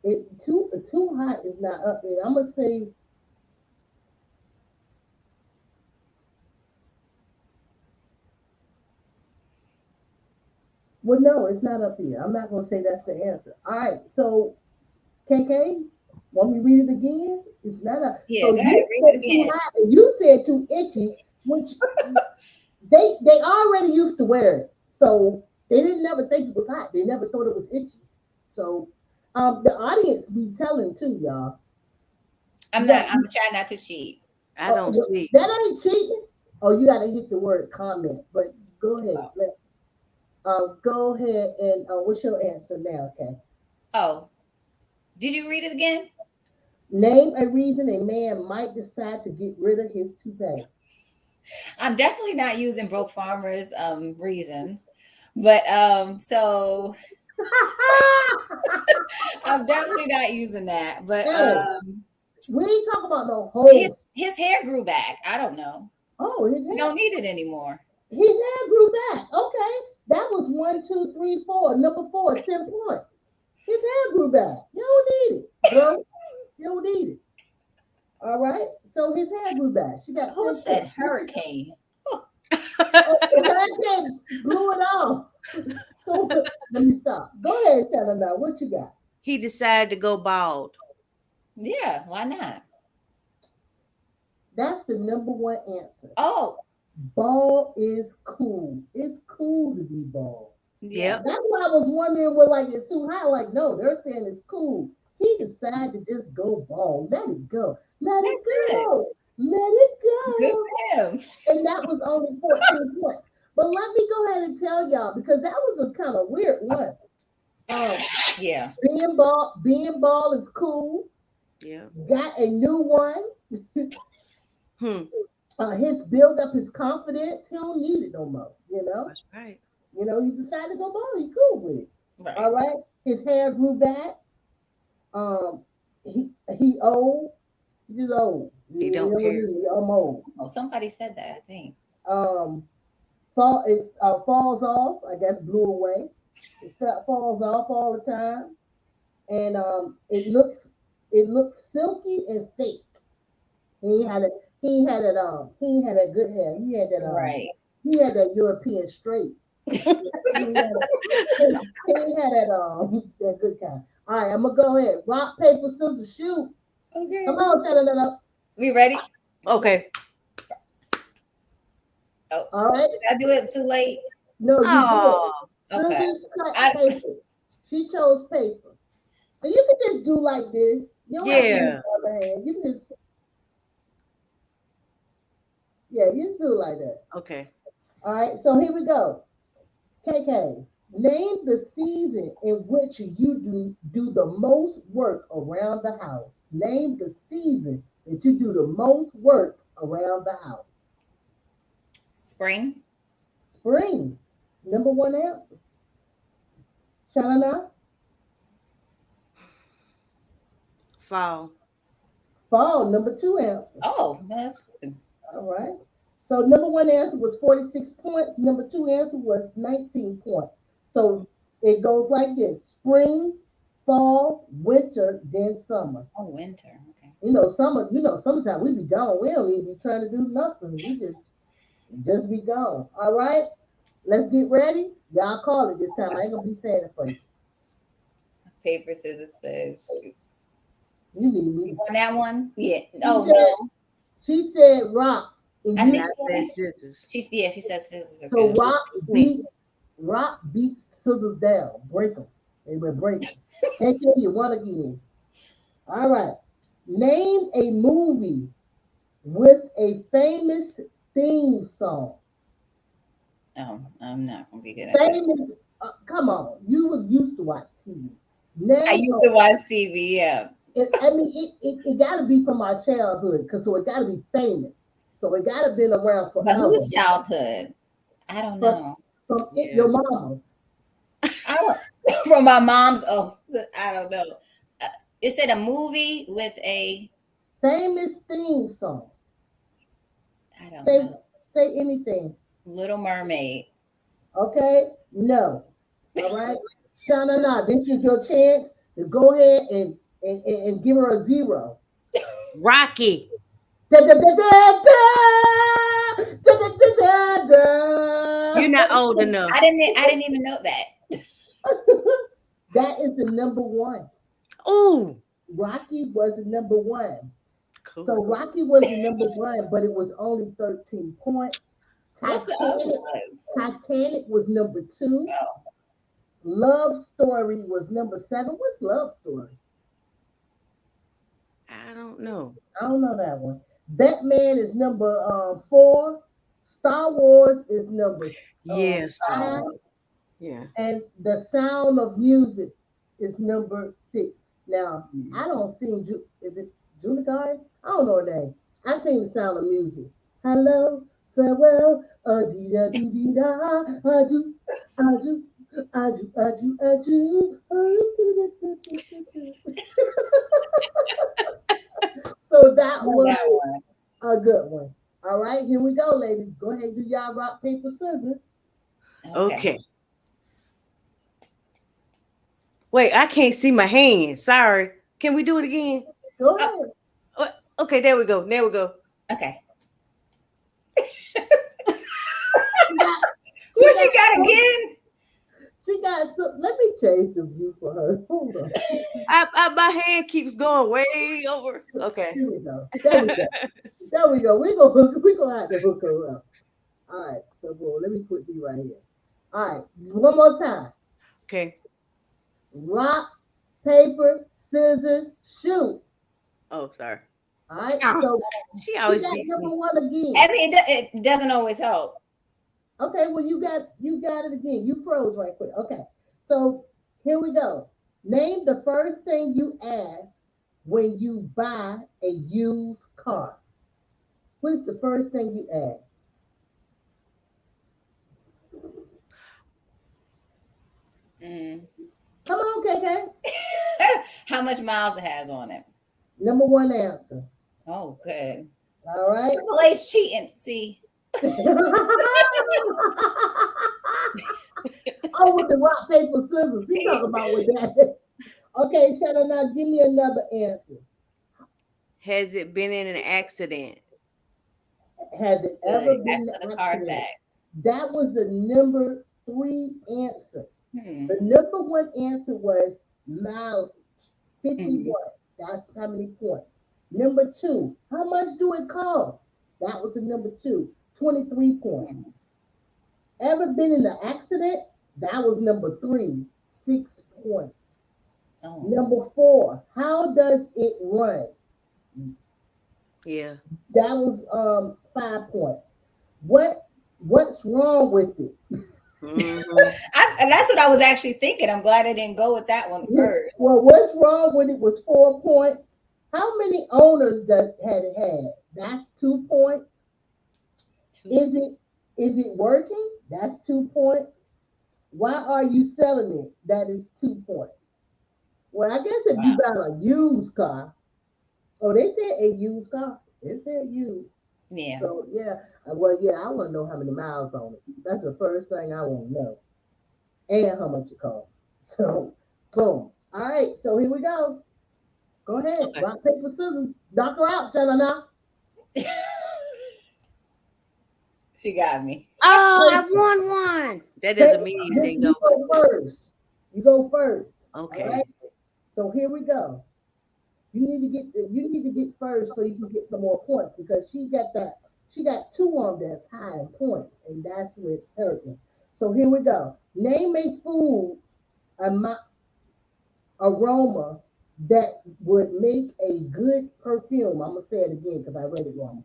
Too hot is not up there. I'm gonna say. Well, no, it's not up here. I'm not gonna say that's the answer. All right, so KK, want me to read it again? It's not up. Yeah, so go ahead, read it again. Too hot, and you said too itchy, which they already used to wear it, so they didn't never think it was hot. They never thought it was itchy. So the audience be telling too, y'all. I'm trying not to cheat. I don't see. That ain't cheating. Oh, you gotta hit the word comment, but go ahead. Let's go ahead and what's your answer now, okay? Oh, did you read it again? Name a reason a man might decide to get rid of his toupee. I'm definitely not using broke farmers reasons, but so I'm definitely not using that. But we ain't talking about no whole. His hair grew back. I don't know. Oh, his hair. You don't need it anymore. His hair grew back. Okay, that was 1, 2, 3, 4. Number 4, 10 points. His hair grew back. You don't need it, bro. You don't need it. All right. So his hair grew back. She got. Who said hurricane? The hurricane blew it off. So let me stop. Go ahead, tell him now. What you got? He decided to go bald. Yeah, why not? That's the number 1 answer. Oh, bald is cool. It's cool to be bald. Yeah. That's why I was wondering, well, like it's too hot. Like, no, they're saying it's cool. He decided to just go bald. Let it go. Let it go. Let it go. Good for him. And that was only 14 points. But let me go ahead and tell y'all because that was a kind of weird one. Yeah. Being ball is cool. Yeah. Got a new one. His build up his confidence. He don't need it no more. You know. That's right. You know, you decide to go ball. You cool with it. Right. All right. His hair grew back. He old. He's old. He don't care. I'm old. Oh, somebody said that. I think. Falls off. I guess blew away. It falls off all the time, and it looks silky and fake. He had a good hair. He had that Right. He had that European straight. he had that good kind. All right, I'm gonna go ahead. Rock, paper, scissors, shoot. Okay. Come on, shut it up. We ready? Okay. Oh, all right. Did I do it too late? No, you did. Okay. Scissors, cut, paper. She chose paper. And you can just do like this. You don't have to use the other hand. You can just you just do it like that. Okay. All right, so here we go. KK, name the season in which you do the most work around the house. Name the season that you do the most work around the house. Spring. Spring. Number one answer. Shalana? Fall. Fall. Number two answer. Oh, that's good. All right. So number one answer was 46 points. Number two answer was 19 points. So it goes like this: spring, fall, winter, then summer. Oh, winter. Okay. Summer. Sometimes we be gone. We don't even be trying to do nothing. We just be gone. All right. Let's get ready. Y'all call it this time. I ain't gonna be saying it for you. Paper, scissors, says shoot. You need me. She won that one? Yeah. No. She said rock. I think said scissors. She said scissors. Okay. So rock beats scissors down. Break them. They will break them. Can't tell you one again. All right. Name a movie with a famous theme song. Oh, I'm not gonna be good at Famous. Come on. You were used to watch TV. I used to watch TV. Yeah. It got to be from our childhood, so it got to be famous. So it got to been around forever. But whose childhood? I don't know. From your mama's. From my mom's. Oh, I don't know. It said a movie with a famous theme song. I don't know. Say anything. Little Mermaid. Okay? No. All right? Shana, this is your chance to go ahead and give her a 0. Rocky. Da, da, da, da, da, da, da, da, da. You're not old enough. I didn't even know that. That is the number 1. Ooh. Rocky was the number 1. Cool. So Rocky was the number 1, but it was only 13 points. Titanic was number 2. Oh. Love Story was number 7. What's Love Story? I don't know. I don't know that one. Batman is number 4. Star Wars is number 5. Star Wars. Yeah. And The Sound of Music is number 6. Now, I don't see, is it Julie Garden? I don't know her name. I sing The Sound of Music. Hello, farewell, da-dee-da-dee-dee-da, adu, adu, adu, adu, adu. So that was a good one. All right, here we go, ladies. Go ahead and do y'all rock, paper, scissors. Okay. Wait, I can't see my hand. Sorry. Can we do it again? Go ahead. Okay, there we go. There we go. Okay. What she got again? She got let me change the view for her. Hold on. My hand keeps going way over. Okay. Here we go. There we go. We're gonna have to hook her up. All right. So let me put you right here. All right. One more time. Okay. Rock, paper, scissors, shoot. Oh, sorry. All right. So she always got beats number me. 1 again. I mean, it doesn't always help. Okay, well you got it again. You froze right quick. Okay. So here we go. Name the first thing you ask when you buy a used car. What is the first thing you ask? Come on, KK. How much miles it has on it? Number one answer. Oh, good. All right. Triple A's cheating. See. Oh, with the rock, paper, scissors. He talking about with that. Okay, Shadow, now give me another answer. Has it been in an accident? Has it ever been That's for the an car accident? facts. That was the number 3 answer. Hmm. The number 1 answer was mileage, 51. That's how many points. Number 2, how much do it cost? That was the number 2, 23 points. Ever been in an accident? That was number 3, 6 points. Oh. Number 4, how does it run? Yeah. That was 5 points. What's wrong with it? And that's what I was actually thinking. I'm glad I didn't go with that one first. Well, what's wrong with it was 4 points. How many owners had it had? That's 2 points. Is it working? That's 2 points. Why are you selling it? That is 2 points. Well, I guess if you got a used car, they said a used car. They said used. Yeah. So yeah, well yeah, I want to know how many miles on it. That's the first thing I want to know, and how much it costs. So, boom. All right, so here we go. Go ahead, Okay. rock paper scissors. Knock her out, Shanana. She got me. Oh, I won one. That doesn't mean anything though. You go first. Okay. All right? So here we go. You need to get first so you can get some more points because she got 2 on that's high in points, and that's with hurting. So here we go. Name a food aroma that would make a good perfume. I'm gonna say it again because I read it wrong.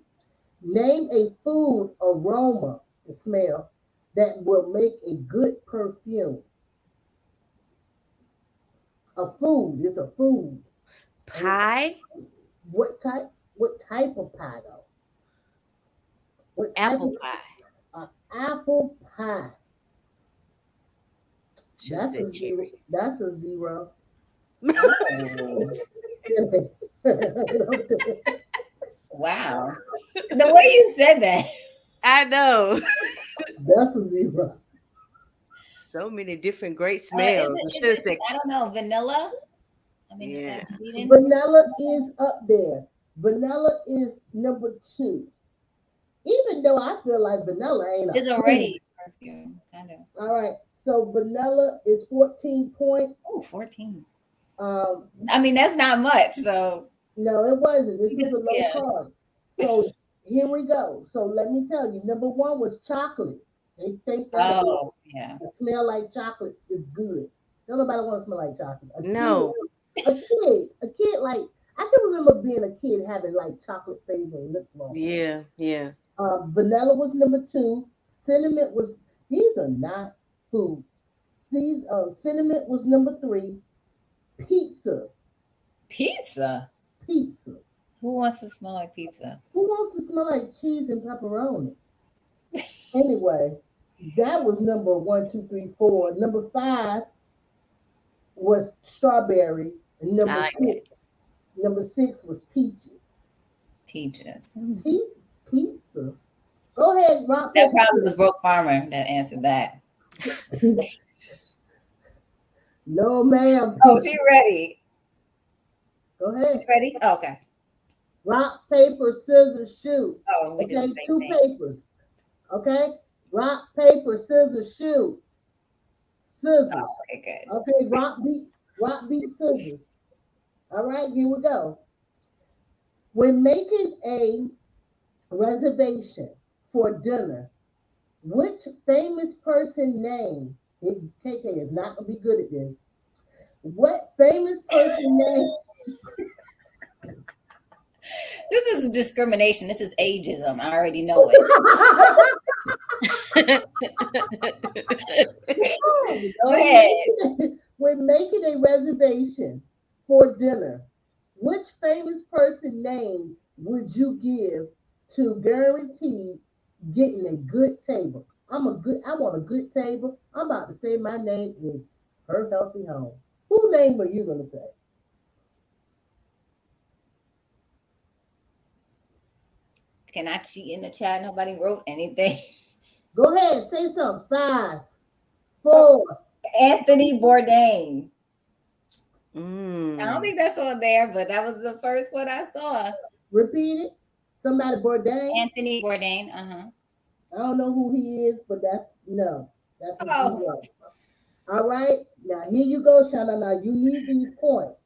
Name a food aroma, the smell, that will make a good perfume. A food is a food. Pie? What type of pie though? What type Apple of pie. apple pie? Should That's say a zero. cherry. That's a zero. Wow. The way you said that. I know. That's a zero. So many different great Is smells. it, I don't know, vanilla? I mean, is Yeah. that cheating? Vanilla is up there. Vanilla is number 2. Even though I feel like vanilla ain't It's already perfume, kind of. All right. So vanilla is 14 points. Oh, 14. Um, I mean, that's not much. So no, it wasn't. This is a low Yeah. carb. So here we go. So let me tell you, number 1 was chocolate. They think that yeah. it smell like chocolate is good. Don't nobody want to smell like chocolate. No. A kid like I can remember being a kid having like chocolate flavoring lip gloss. Yeah. Vanilla was number 2. Cinnamon was. These are not foods. See, cinnamon was number 3. Pizza. Pizza? Pizza. Who wants to smell like pizza? Who wants to smell like cheese and pepperoni? Anyway, that was number 1, 2, 3, 4. Number 5 was strawberries, and number 6 was peaches. Peaches. Pizza. Go ahead, rock. That probably was Broke Farmer that answered that. No, ma'am. Oh, she ready. Go ahead. She ready? Oh, okay. Rock, paper, scissors, shoot. Oh, we did Okay, the same 2 thing. papers. Okay, rock, paper, scissors, shoot. Scissors. Oh, okay, good. Okay, rock, beat, scissors. All right, here we go. When making a reservation for dinner, which famous person name? KK is not gonna be good at this. What famous person name? This is discrimination. This is ageism. I already know it. Go ahead. When making a reservation for dinner, which famous person name would you give to guarantee getting a good table? I want a good table. I'm about to say my name is Her Healthy Home. Who name are you gonna say? Can I cheat in the chat? Nobody wrote anything. Go ahead, say something. 5, 4. Anthony Bourdain. I Mm. don't think that's on there, but that was the first one I saw. Repeat it. Somebody Bourdain. Anthony Bourdain. Uh-huh. I don't know who he is, but that's a Oh. zero. All right. Now here you go, Shana. Now you need these points.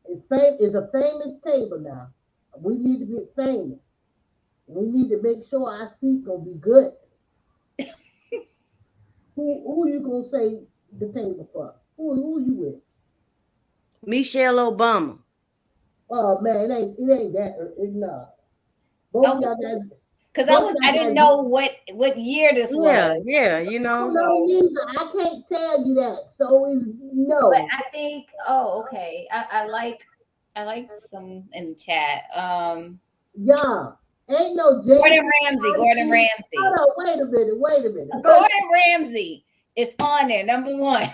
It's a famous table now. We need to be famous. We need to make sure our seat gonna be good. Who you gonna say the table for? Who you with? Michelle Obama. Oh man, it ain't that. No. Both of y'all guys. Because both I y'all didn't guys- know what year this was. Yeah, you I know. don't know neither. I can't tell you that. So it's no. But I think, okay. I like some in the chat. Yeah. Ain't no James. Gordon Ramsay. Hold on, wait a minute. Gordon Ramsay is on there, number 1.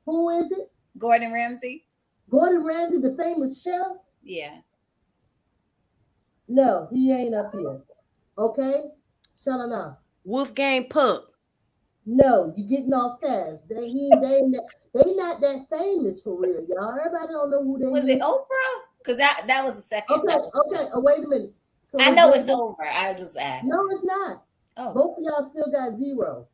Who is it? Gordon Ramsay. Gordon Ramsay, the famous chef? Yeah. No, he ain't up here. Okay? Shut up. Wolfgang Puck. No, you getting off task. They not that famous for real, y'all. Everybody don't know who they Was it Oprah? Because that was the second. Okay. Oh, wait a minute. So I know it's over. I just asked. No, it's not. Oh. Both of y'all still got 0.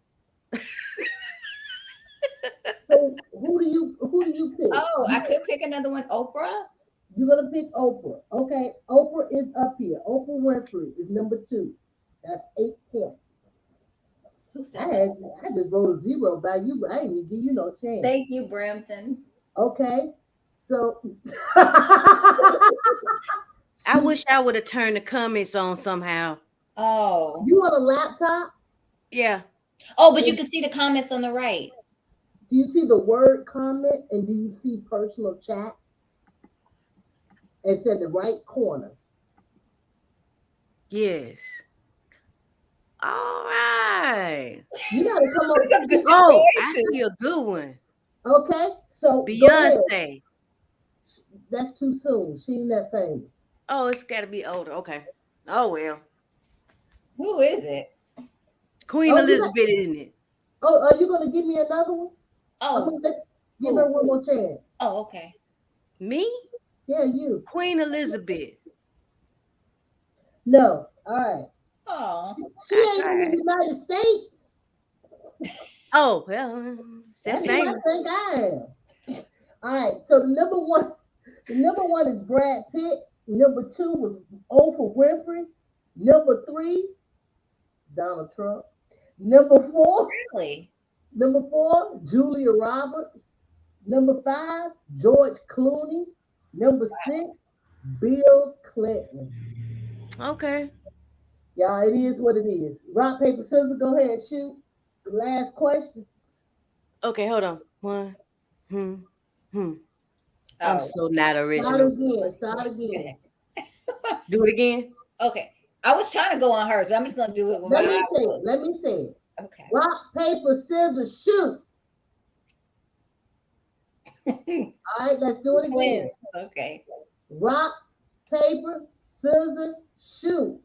So who do you pick? Oh, I could pick another one. Oprah? You're gonna pick Oprah. Okay, Oprah is up here. Oprah Winfrey is number 2. That's 8 points. Who said I just wrote a 0 by you, but I didn't even give you no chance. Thank you, Brampton. Okay, so I wish I would have turned the comments on somehow. Oh. You on a laptop? Yeah. Oh, but you can see the comments on the right. Do you see the word comment and do you see personal chat? It's in the right corner. Yes. All right. You gotta come up. Oh, I see a good one. Okay, so Beyonce. That's too soon. She ain't that famous. Oh, it's got to be older. Okay. Oh well. Who is it? Queen Elizabeth, isn't it? Oh, are you gonna give me another one? Oh, give her one more chance. Oh, okay. Me? Yeah, you. Queen Elizabeth. No. All right. Oh. She ain't in the United States. Oh, well, that's who I think I am. All right. So the number one is Brad Pitt. Number 2 was Oprah Winfrey. Number 3, Donald Trump. Number 4, really? Number 4, Julia Roberts. Number 5, George Clooney. Number 6, Bill Clinton. Okay. Yeah, it is what it is. Rock, paper, scissors. Go ahead, shoot. The last question. Okay, hold on. 1. Oh. I'm so not original. Start again. Do it again. Okay. I was trying to go on hers, but I'm just gonna do it with my eyes. Let me say it. Okay. Rock, paper, scissors, shoot. All right, let's do it again. Okay. Rock, paper, scissors, shoot.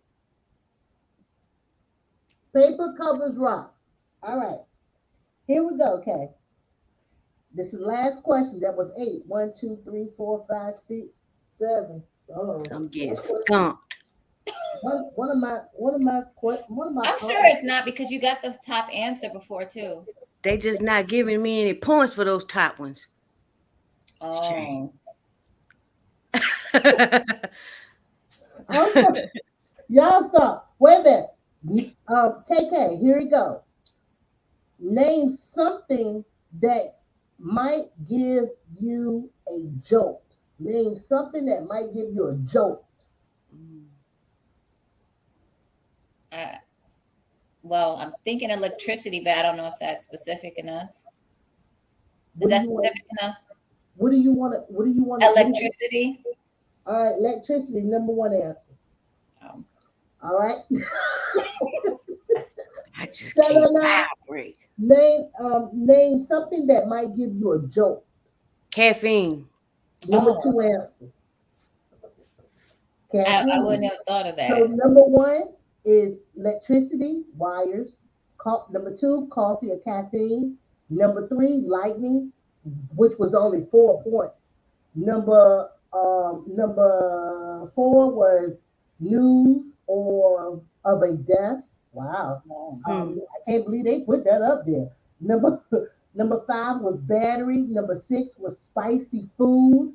Paper covers rock. All right. Here we go, okay. This is the last question. That was 8. 1, 2, 3, 4, 5, 6, 7. Oh, I'm getting skunked. One of my. I'm sure it's not because you got the top answer before too. They just not giving me any points for those top ones. Oh. Y'all stop. Wait a minute. KK, here we go. Name something that might give you a jolt. Name something that might give you a jolt. Well, I'm thinking electricity, but I don't know if that's specific enough. Is What do that you want? specific enough? What do you want to? What do you want to? Electricity. All right, electricity. Number one answer. Oh. All right. I just Da, da, can't da. vibrate. Name something that might give you a jolt. Caffeine. Number Oh, two answer. I Caffeine. wouldn't have thought of So that. number one is electricity, wires. Number two, coffee or caffeine. Number three, lightning, which was only 4 points. Number four was news or of a death. Wow. Oh. I can't believe they put that up there. Number number five was battery. Number six was spicy food.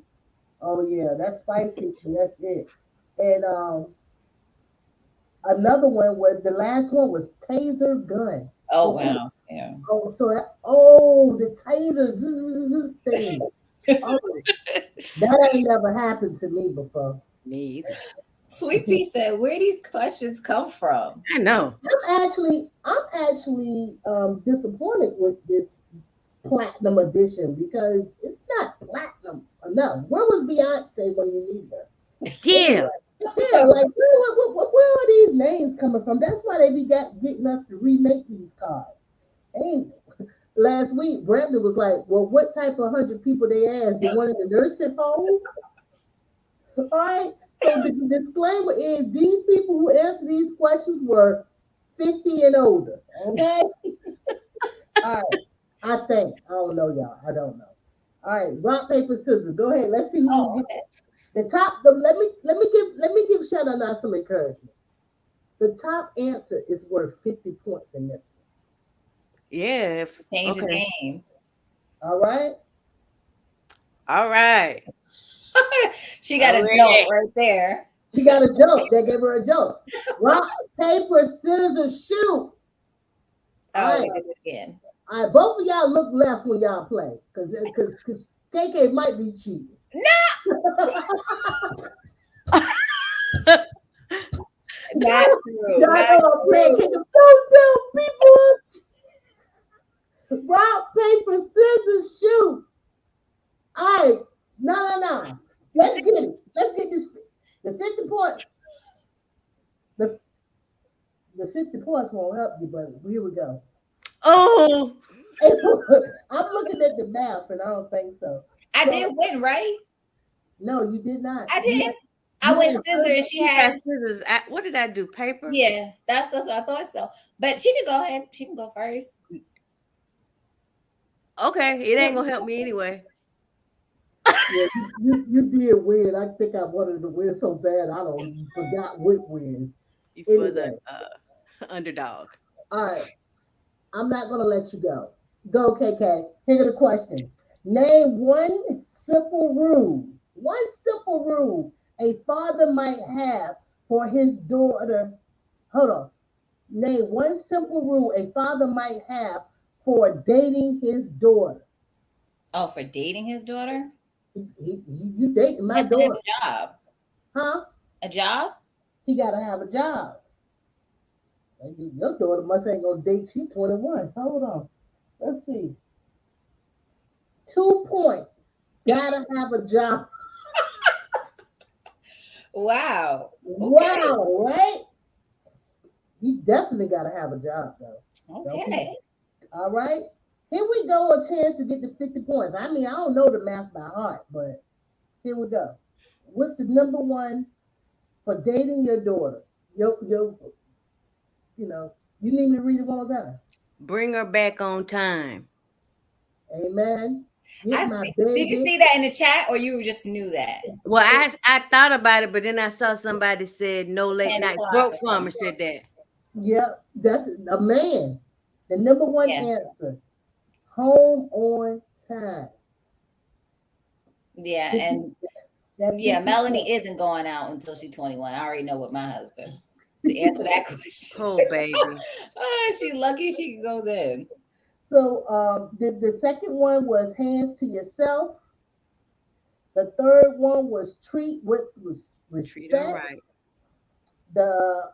Oh yeah, that's spicy. That's it. And another one was the last one was taser gun. Oh, So wow. Yeah. the taser thing. Oh, that ain't never happened to me before. Me either. Sweet Pea said, "Where these questions come from?" I know. I'm actually disappointed with this platinum edition because it's not platinum enough. Where was Beyonce when you need her? Yeah. Yeah, like where are these names coming from? That's why they be getting us to remake these cards. Ain't last week Brandon was like, "Well, what type of 100 people they asked? The one in the nursing home?" All right. So the disclaimer is these people who answer these questions were 50 and older. Okay. All right. I think. I don't know, y'all. I don't know. All right. Rock, paper, scissors. Go ahead. Let's see who will Oh, get okay. the top. Let me give Shannon now some encouragement. The top answer is worth 50 points in this Yeah. Change the Okay. game. one. All right. All right. She got Oh, a yeah. joke right there. She got a joke. They gave her a joke. Rock, paper, scissors, shoot. All Oh, right. we did it again. All right. Both of y'all look left when y'all play. Because KK might be cheating. Not true. Y'all Not know I'm playing. true. Don't tell people. Rock, paper, scissors, shoot. All right. No. Let's get it. Let's get this. The 50 points. The, the 50 points won't help you, but here we go. Oh. I'm looking at the math and I don't think so. I So, did win, right? no, you did not. I You did. had, I you went had scissor and she You had, got scissors. What did I do? Paper? yeah, that's what I thought so. But she can go ahead. She can go first. Okay. It ain't gonna help me anyway. yeah, you did win. I think I wanted to win so bad I don't forgot what wins. You for the Anyway, underdog. all right. I'm not gonna let you go. Go, KK. Here are the questions. Name one simple rule. One simple rule a father might have for his daughter. Hold on. Name one simple rule a father might have for dating his daughter. Oh, for dating his daughter? You dating He my has to have daughter, a job. huh? A job? He gotta have a job. Your daughter must ain't gonna date. She 21. Hold on. Let's see. 2 points. Gotta have a job. Wow. Okay. Wow, right? You definitely gotta have a job though. Okay. All right. Here we go. A chance to get the 50 points. I mean, I don't know the math by heart, but here we go. What's the number one for dating your daughter? You know, you need me to read it one more time. Bring her back on time. Amen. Get my Did you baby. see that in the chat or you just knew that? Well, I thought about it, but then I saw somebody said no late 10 night. o'clock Broke or farmer something. said that. Yep, that's a man. The number one Yeah. answer. Home on time. Yeah. And That yeah, 50 Melanie points. isn't going out until she's 21. I already know what my husband. To answer that question. Oh, baby. She lucky she can go then. So the second one was hands to yourself. The third one was treat with Treat her respect. right. The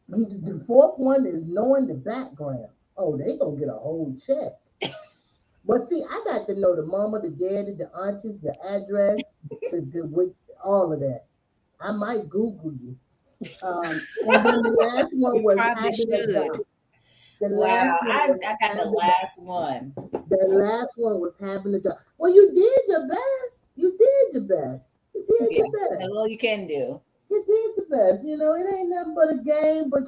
The fourth one is knowing the background. Oh, they gonna get a whole check. But see, I got to know the mama, the daddy, the aunties, the address, with all of that. I might Google you. And then the last one You was probably habit of should. God. The last Wow, one was I got the habit. last one. The last one was having a job. Well, you did your best. You did your best. You did Yeah, your best. that's all you can do. You did your best. You know, it ain't nothing but a game, but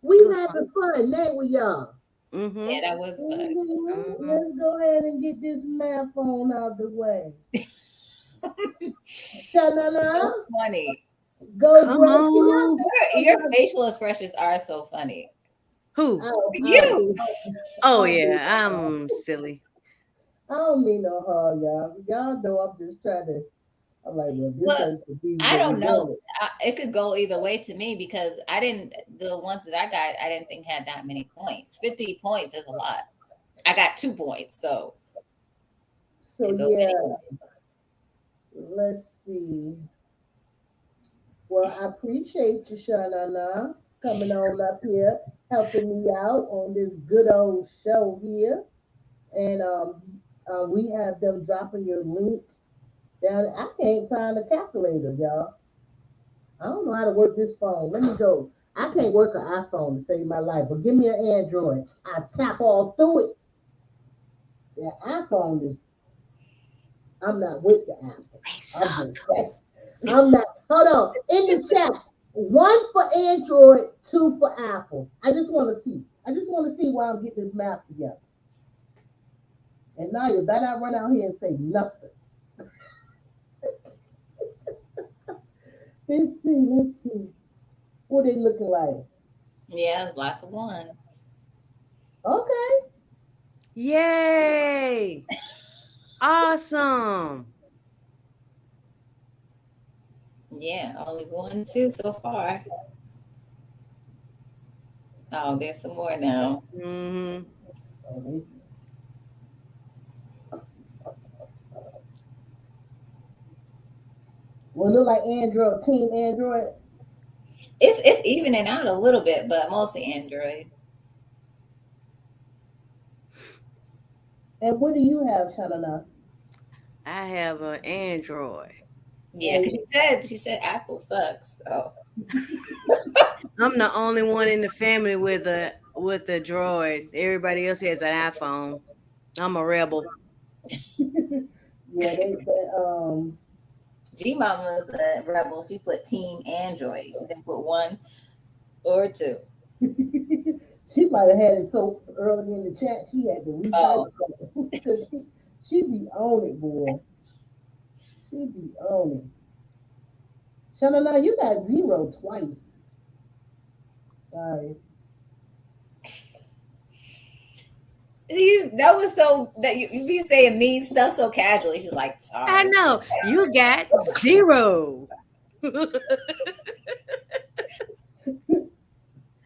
we It was fun. having fun, ain't we, y'all? Mm-hmm. Yeah, that was fun. Mm-hmm. Let's go ahead and get this math on out the way. Sha-na-na, So funny. go Come bro. See, on. Your facial expressions are so funny. Who? You. Oh yeah, I'm silly. I don't mean no harm, y'all. Y'all know I'm just trying to. I'm like, well, this Well, ain't to be I what we don't know. wanted. It could go either way to me because I didn't. The ones that I got, I didn't think had that many points. 50 points is a lot. I got 2 points, so So it go yeah, anyway. let's see. Well, I appreciate you, Shanana, coming on up here, helping me out on this good old show here. And we have them dropping your link down. I can't find a calculator, y'all. I don't know how to work this phone. Let me go. I can't work an iPhone to save my life, but give me an Android. I tap all through it. The iPhone is, I'm not with the Apple. They I'm suck. just saying. I'm not, hold on. In the chat, one for Android, two for Apple. I just want to see. I just want to see why I'm getting this map together. And now you better not run out here and say nothing. Let's see. What they looking like? Yeah, there's lots of ones. Okay. Yay! Awesome. Yeah, only 1, 2 so far. Oh, there's some more now. Mm-hmm. Oh, well, look like Android, Team Android. It's evening out a little bit, but mostly Android. And what do you have, Shanana? I have an Android. Yeah, because she said Apple sucks. So I'm the only one in the family with a droid. Everybody else has an iPhone. I'm a rebel. Yeah, G Mama's a rebel. She put Team Android. She didn't put 1 or 2. she might have had it so early in the chat she had to retype Oh, something. Because she be on it, boy. She be on it. Shanana, you got zero twice. Sorry. that was so that you be saying mean stuff so casually. She's like, I sorry. know. You got 0.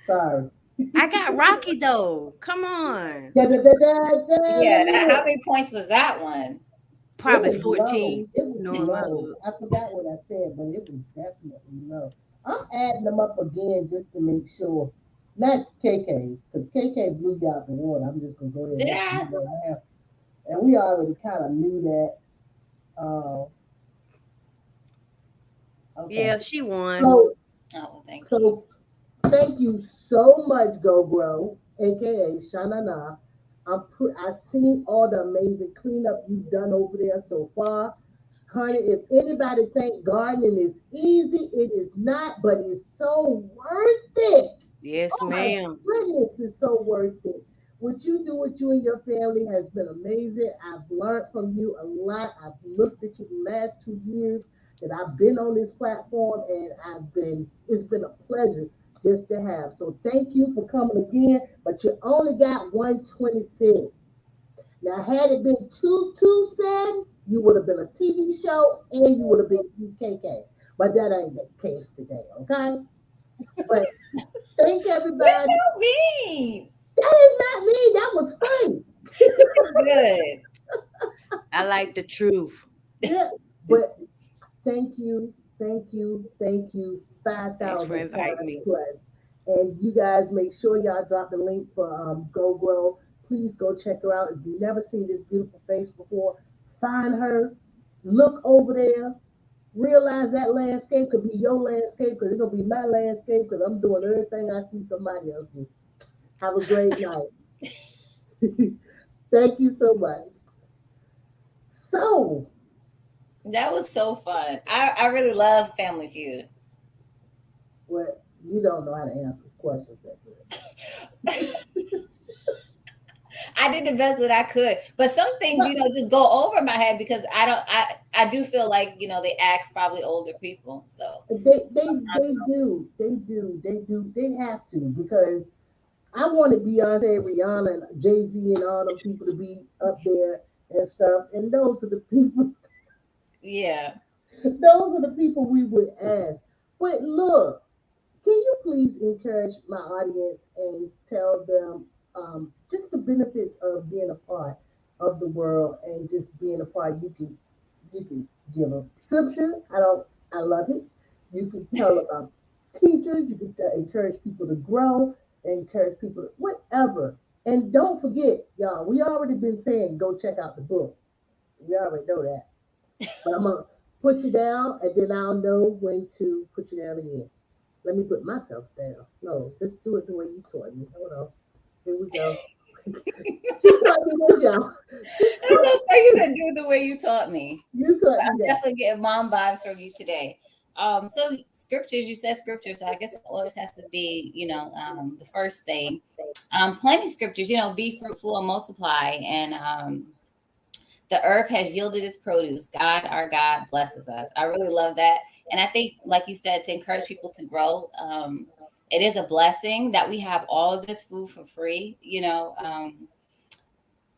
Sorry. I got Rocky though. Come on. Da, da, da, da, da, Yeah, how da. many points was that one? It Probably was low. 14. It was Knowing my low. look. I forgot what I said, but it was definitely low. I'm adding them up again just to make sure. Not KK's, because KK blew you out the water. I'm just gonna go ahead and Did let you I? know I have. And we already kind of knew that. Uh, okay. Yeah, she won. So Oh, well, thank you. so thank you so much, Go Grow, aka Shanana. I seen all the amazing cleanup you've done over there so far. Honey, if anybody think gardening is easy, it is not, but it's so worth it. Yes, Oh my ma'am. goodness, it's so worth it. What you do with you and your family has been amazing. I've learned from you a lot. I've looked at you the last 2 years that I've been on this platform, and it's been a pleasure just to have. So thank you for coming again, but you only got 126. Now, had it been 227, you would have been a TV show and you would have been UKK. But that ain't the case today, okay? But thank What does everybody. that mean? That is not me. That was funny. Good. I like the truth. Yeah. But thank you, thank you, thank you Thanks for 5,000 inviting times me. plus. And you guys make sure y'all drop the link for Go Grow. Please go check her out. If you've never seen this beautiful face before, find her, look over there, realize that landscape could be your landscape because it's going to be my landscape because I'm doing everything I see somebody else do. Have a great night. Thank you so much. So, That was so fun. I really love Family Feud. well, you don't know how to answer questions that good. I did the best that I could, but some things, just go over my head because I don't. I do feel like they ask probably older people. So They have to because I wanted Beyonce, Rihanna, and Jay Z, and all them people to be up there and stuff. And those are the people. yeah, Those are the people we would ask. But look, can you please encourage my audience and tell them just the benefits of being a part of the world and just being a part? You can give a scripture. I love it. You can tell about teachers. You can encourage people to grow, encourage people to whatever. And don't forget, y'all. We already been saying go check out the book. We already know that. But I'm gonna put you down, and then I'll know when to put you down again. Let me put myself down. No, just do it the way you taught me. Hold on. Here we go. She taught me this, y'all. She it's taught, okay. You can do it the way you taught me. you taught me I'm that. definitely getting mom vibes from you today. So scriptures. You said scriptures. So I guess it always has to be, the first thing. Plenty scriptures. Be fruitful and multiply, and the earth has yielded its produce. God, our God, blesses us. I really love that. And I think, like you said, to encourage people to grow, it is a blessing that we have all of this food for free.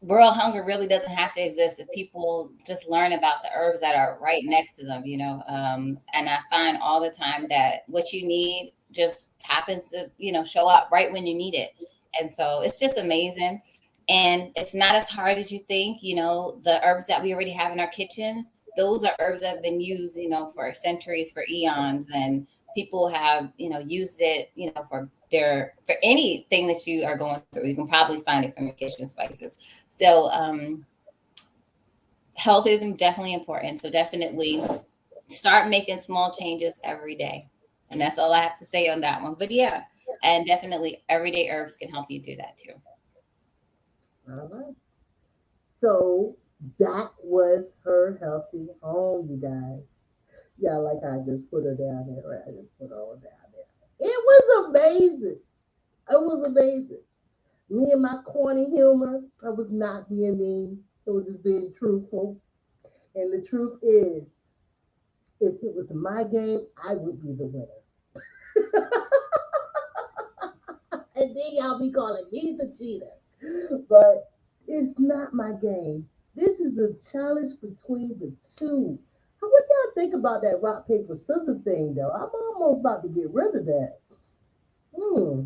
World hunger really doesn't have to exist if people just learn about the herbs that are right next to them, and I find all the time that what you need just happens to, show up right when you need it. And so it's just amazing. And it's not as hard as you think. The herbs that we already have in our kitchen, those are herbs that have been used, for centuries, for eons. And people have, used it, for anything that you are going through. You can probably find it from your kitchen spices. So health is definitely important. So definitely start making small changes every day. And that's all I have to say on that one. But yeah, and definitely everyday herbs can help you do that too. All right. So that was her healthy home, you guys. Yeah, like I just put her down there, right? I just put her all down there. It was amazing. It was amazing. Me and my corny humor, I was not being mean. I was just being truthful. And the truth is, if it was my game, I would be the winner. And then y'all be calling me the cheater. But it's not my game. This is a challenge between the two. What y'all think about that rock, paper, scissors thing, though? I'm almost about to get rid of that. Hmm.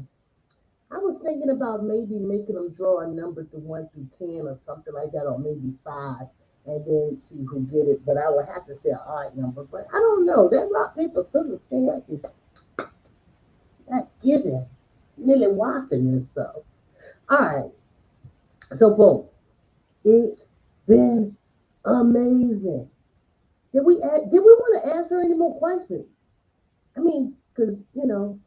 I was thinking about maybe making them draw a number through 1 through 10 or something like that, or maybe five, and then see who get it. But I would have to say an odd number. But I don't know. That rock, paper, scissors thing is not giving, really whopping and stuff. All right. So boom. It's been amazing. Did we want to answer any more questions? I mean, because we ain't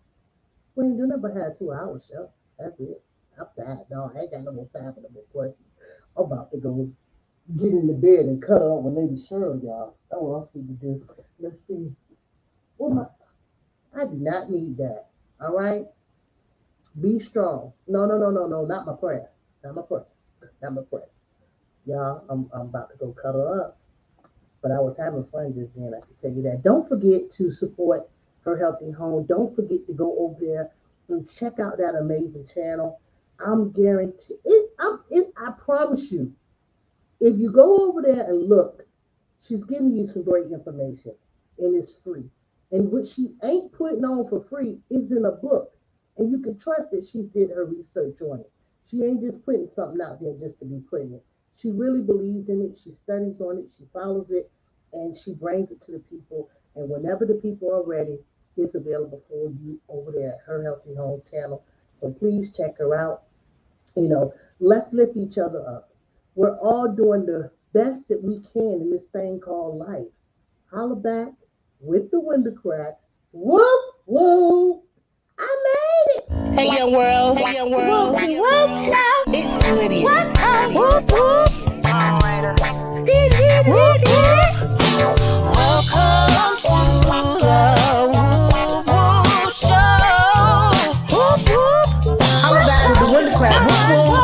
doing nothing but have 2 hours show. That's it. I'm tired. No, I ain't got no more time for no more questions. I'm about to go get in the bed and cut up with Lady Cheryl, y'all. That's what I'm going to do. Let's see. What my I do not need that. All right? Be strong. No, no, no, no, no. Not my prayer. Not my prayer. Not my prayer. Y'all, I'm about to go cut her up. But I was having fun just then, I can tell you that. Don't forget to support Her Healthy Home. Don't forget to go over there and check out that amazing channel. I'm guaranteed I promise you, if you go over there and look, she's giving you some great information and it's free. And what she ain't putting on for free is in a book. And you can trust that she did her research on it. She ain't just putting something out there just to be putting it. She really believes in it. She studies on it. She follows it and she brings it to the people. And whenever the people are ready, is available for you over there at Her Healthy Home channel. So please check her out. You know, let's lift each other up. We're all doing the best that we can in this thing called life. Holla back with the window crack. Whoop, whoop. I made it. Hey, young world. Hey, young world. Whoop, whoop, shout. It's Lydia. What up? Whoop, whoop. Whoop, whoop. Welcome to the Whoop Whoop Show. Whoop, whoop. Holla back with the window crack. Whoop, whoop.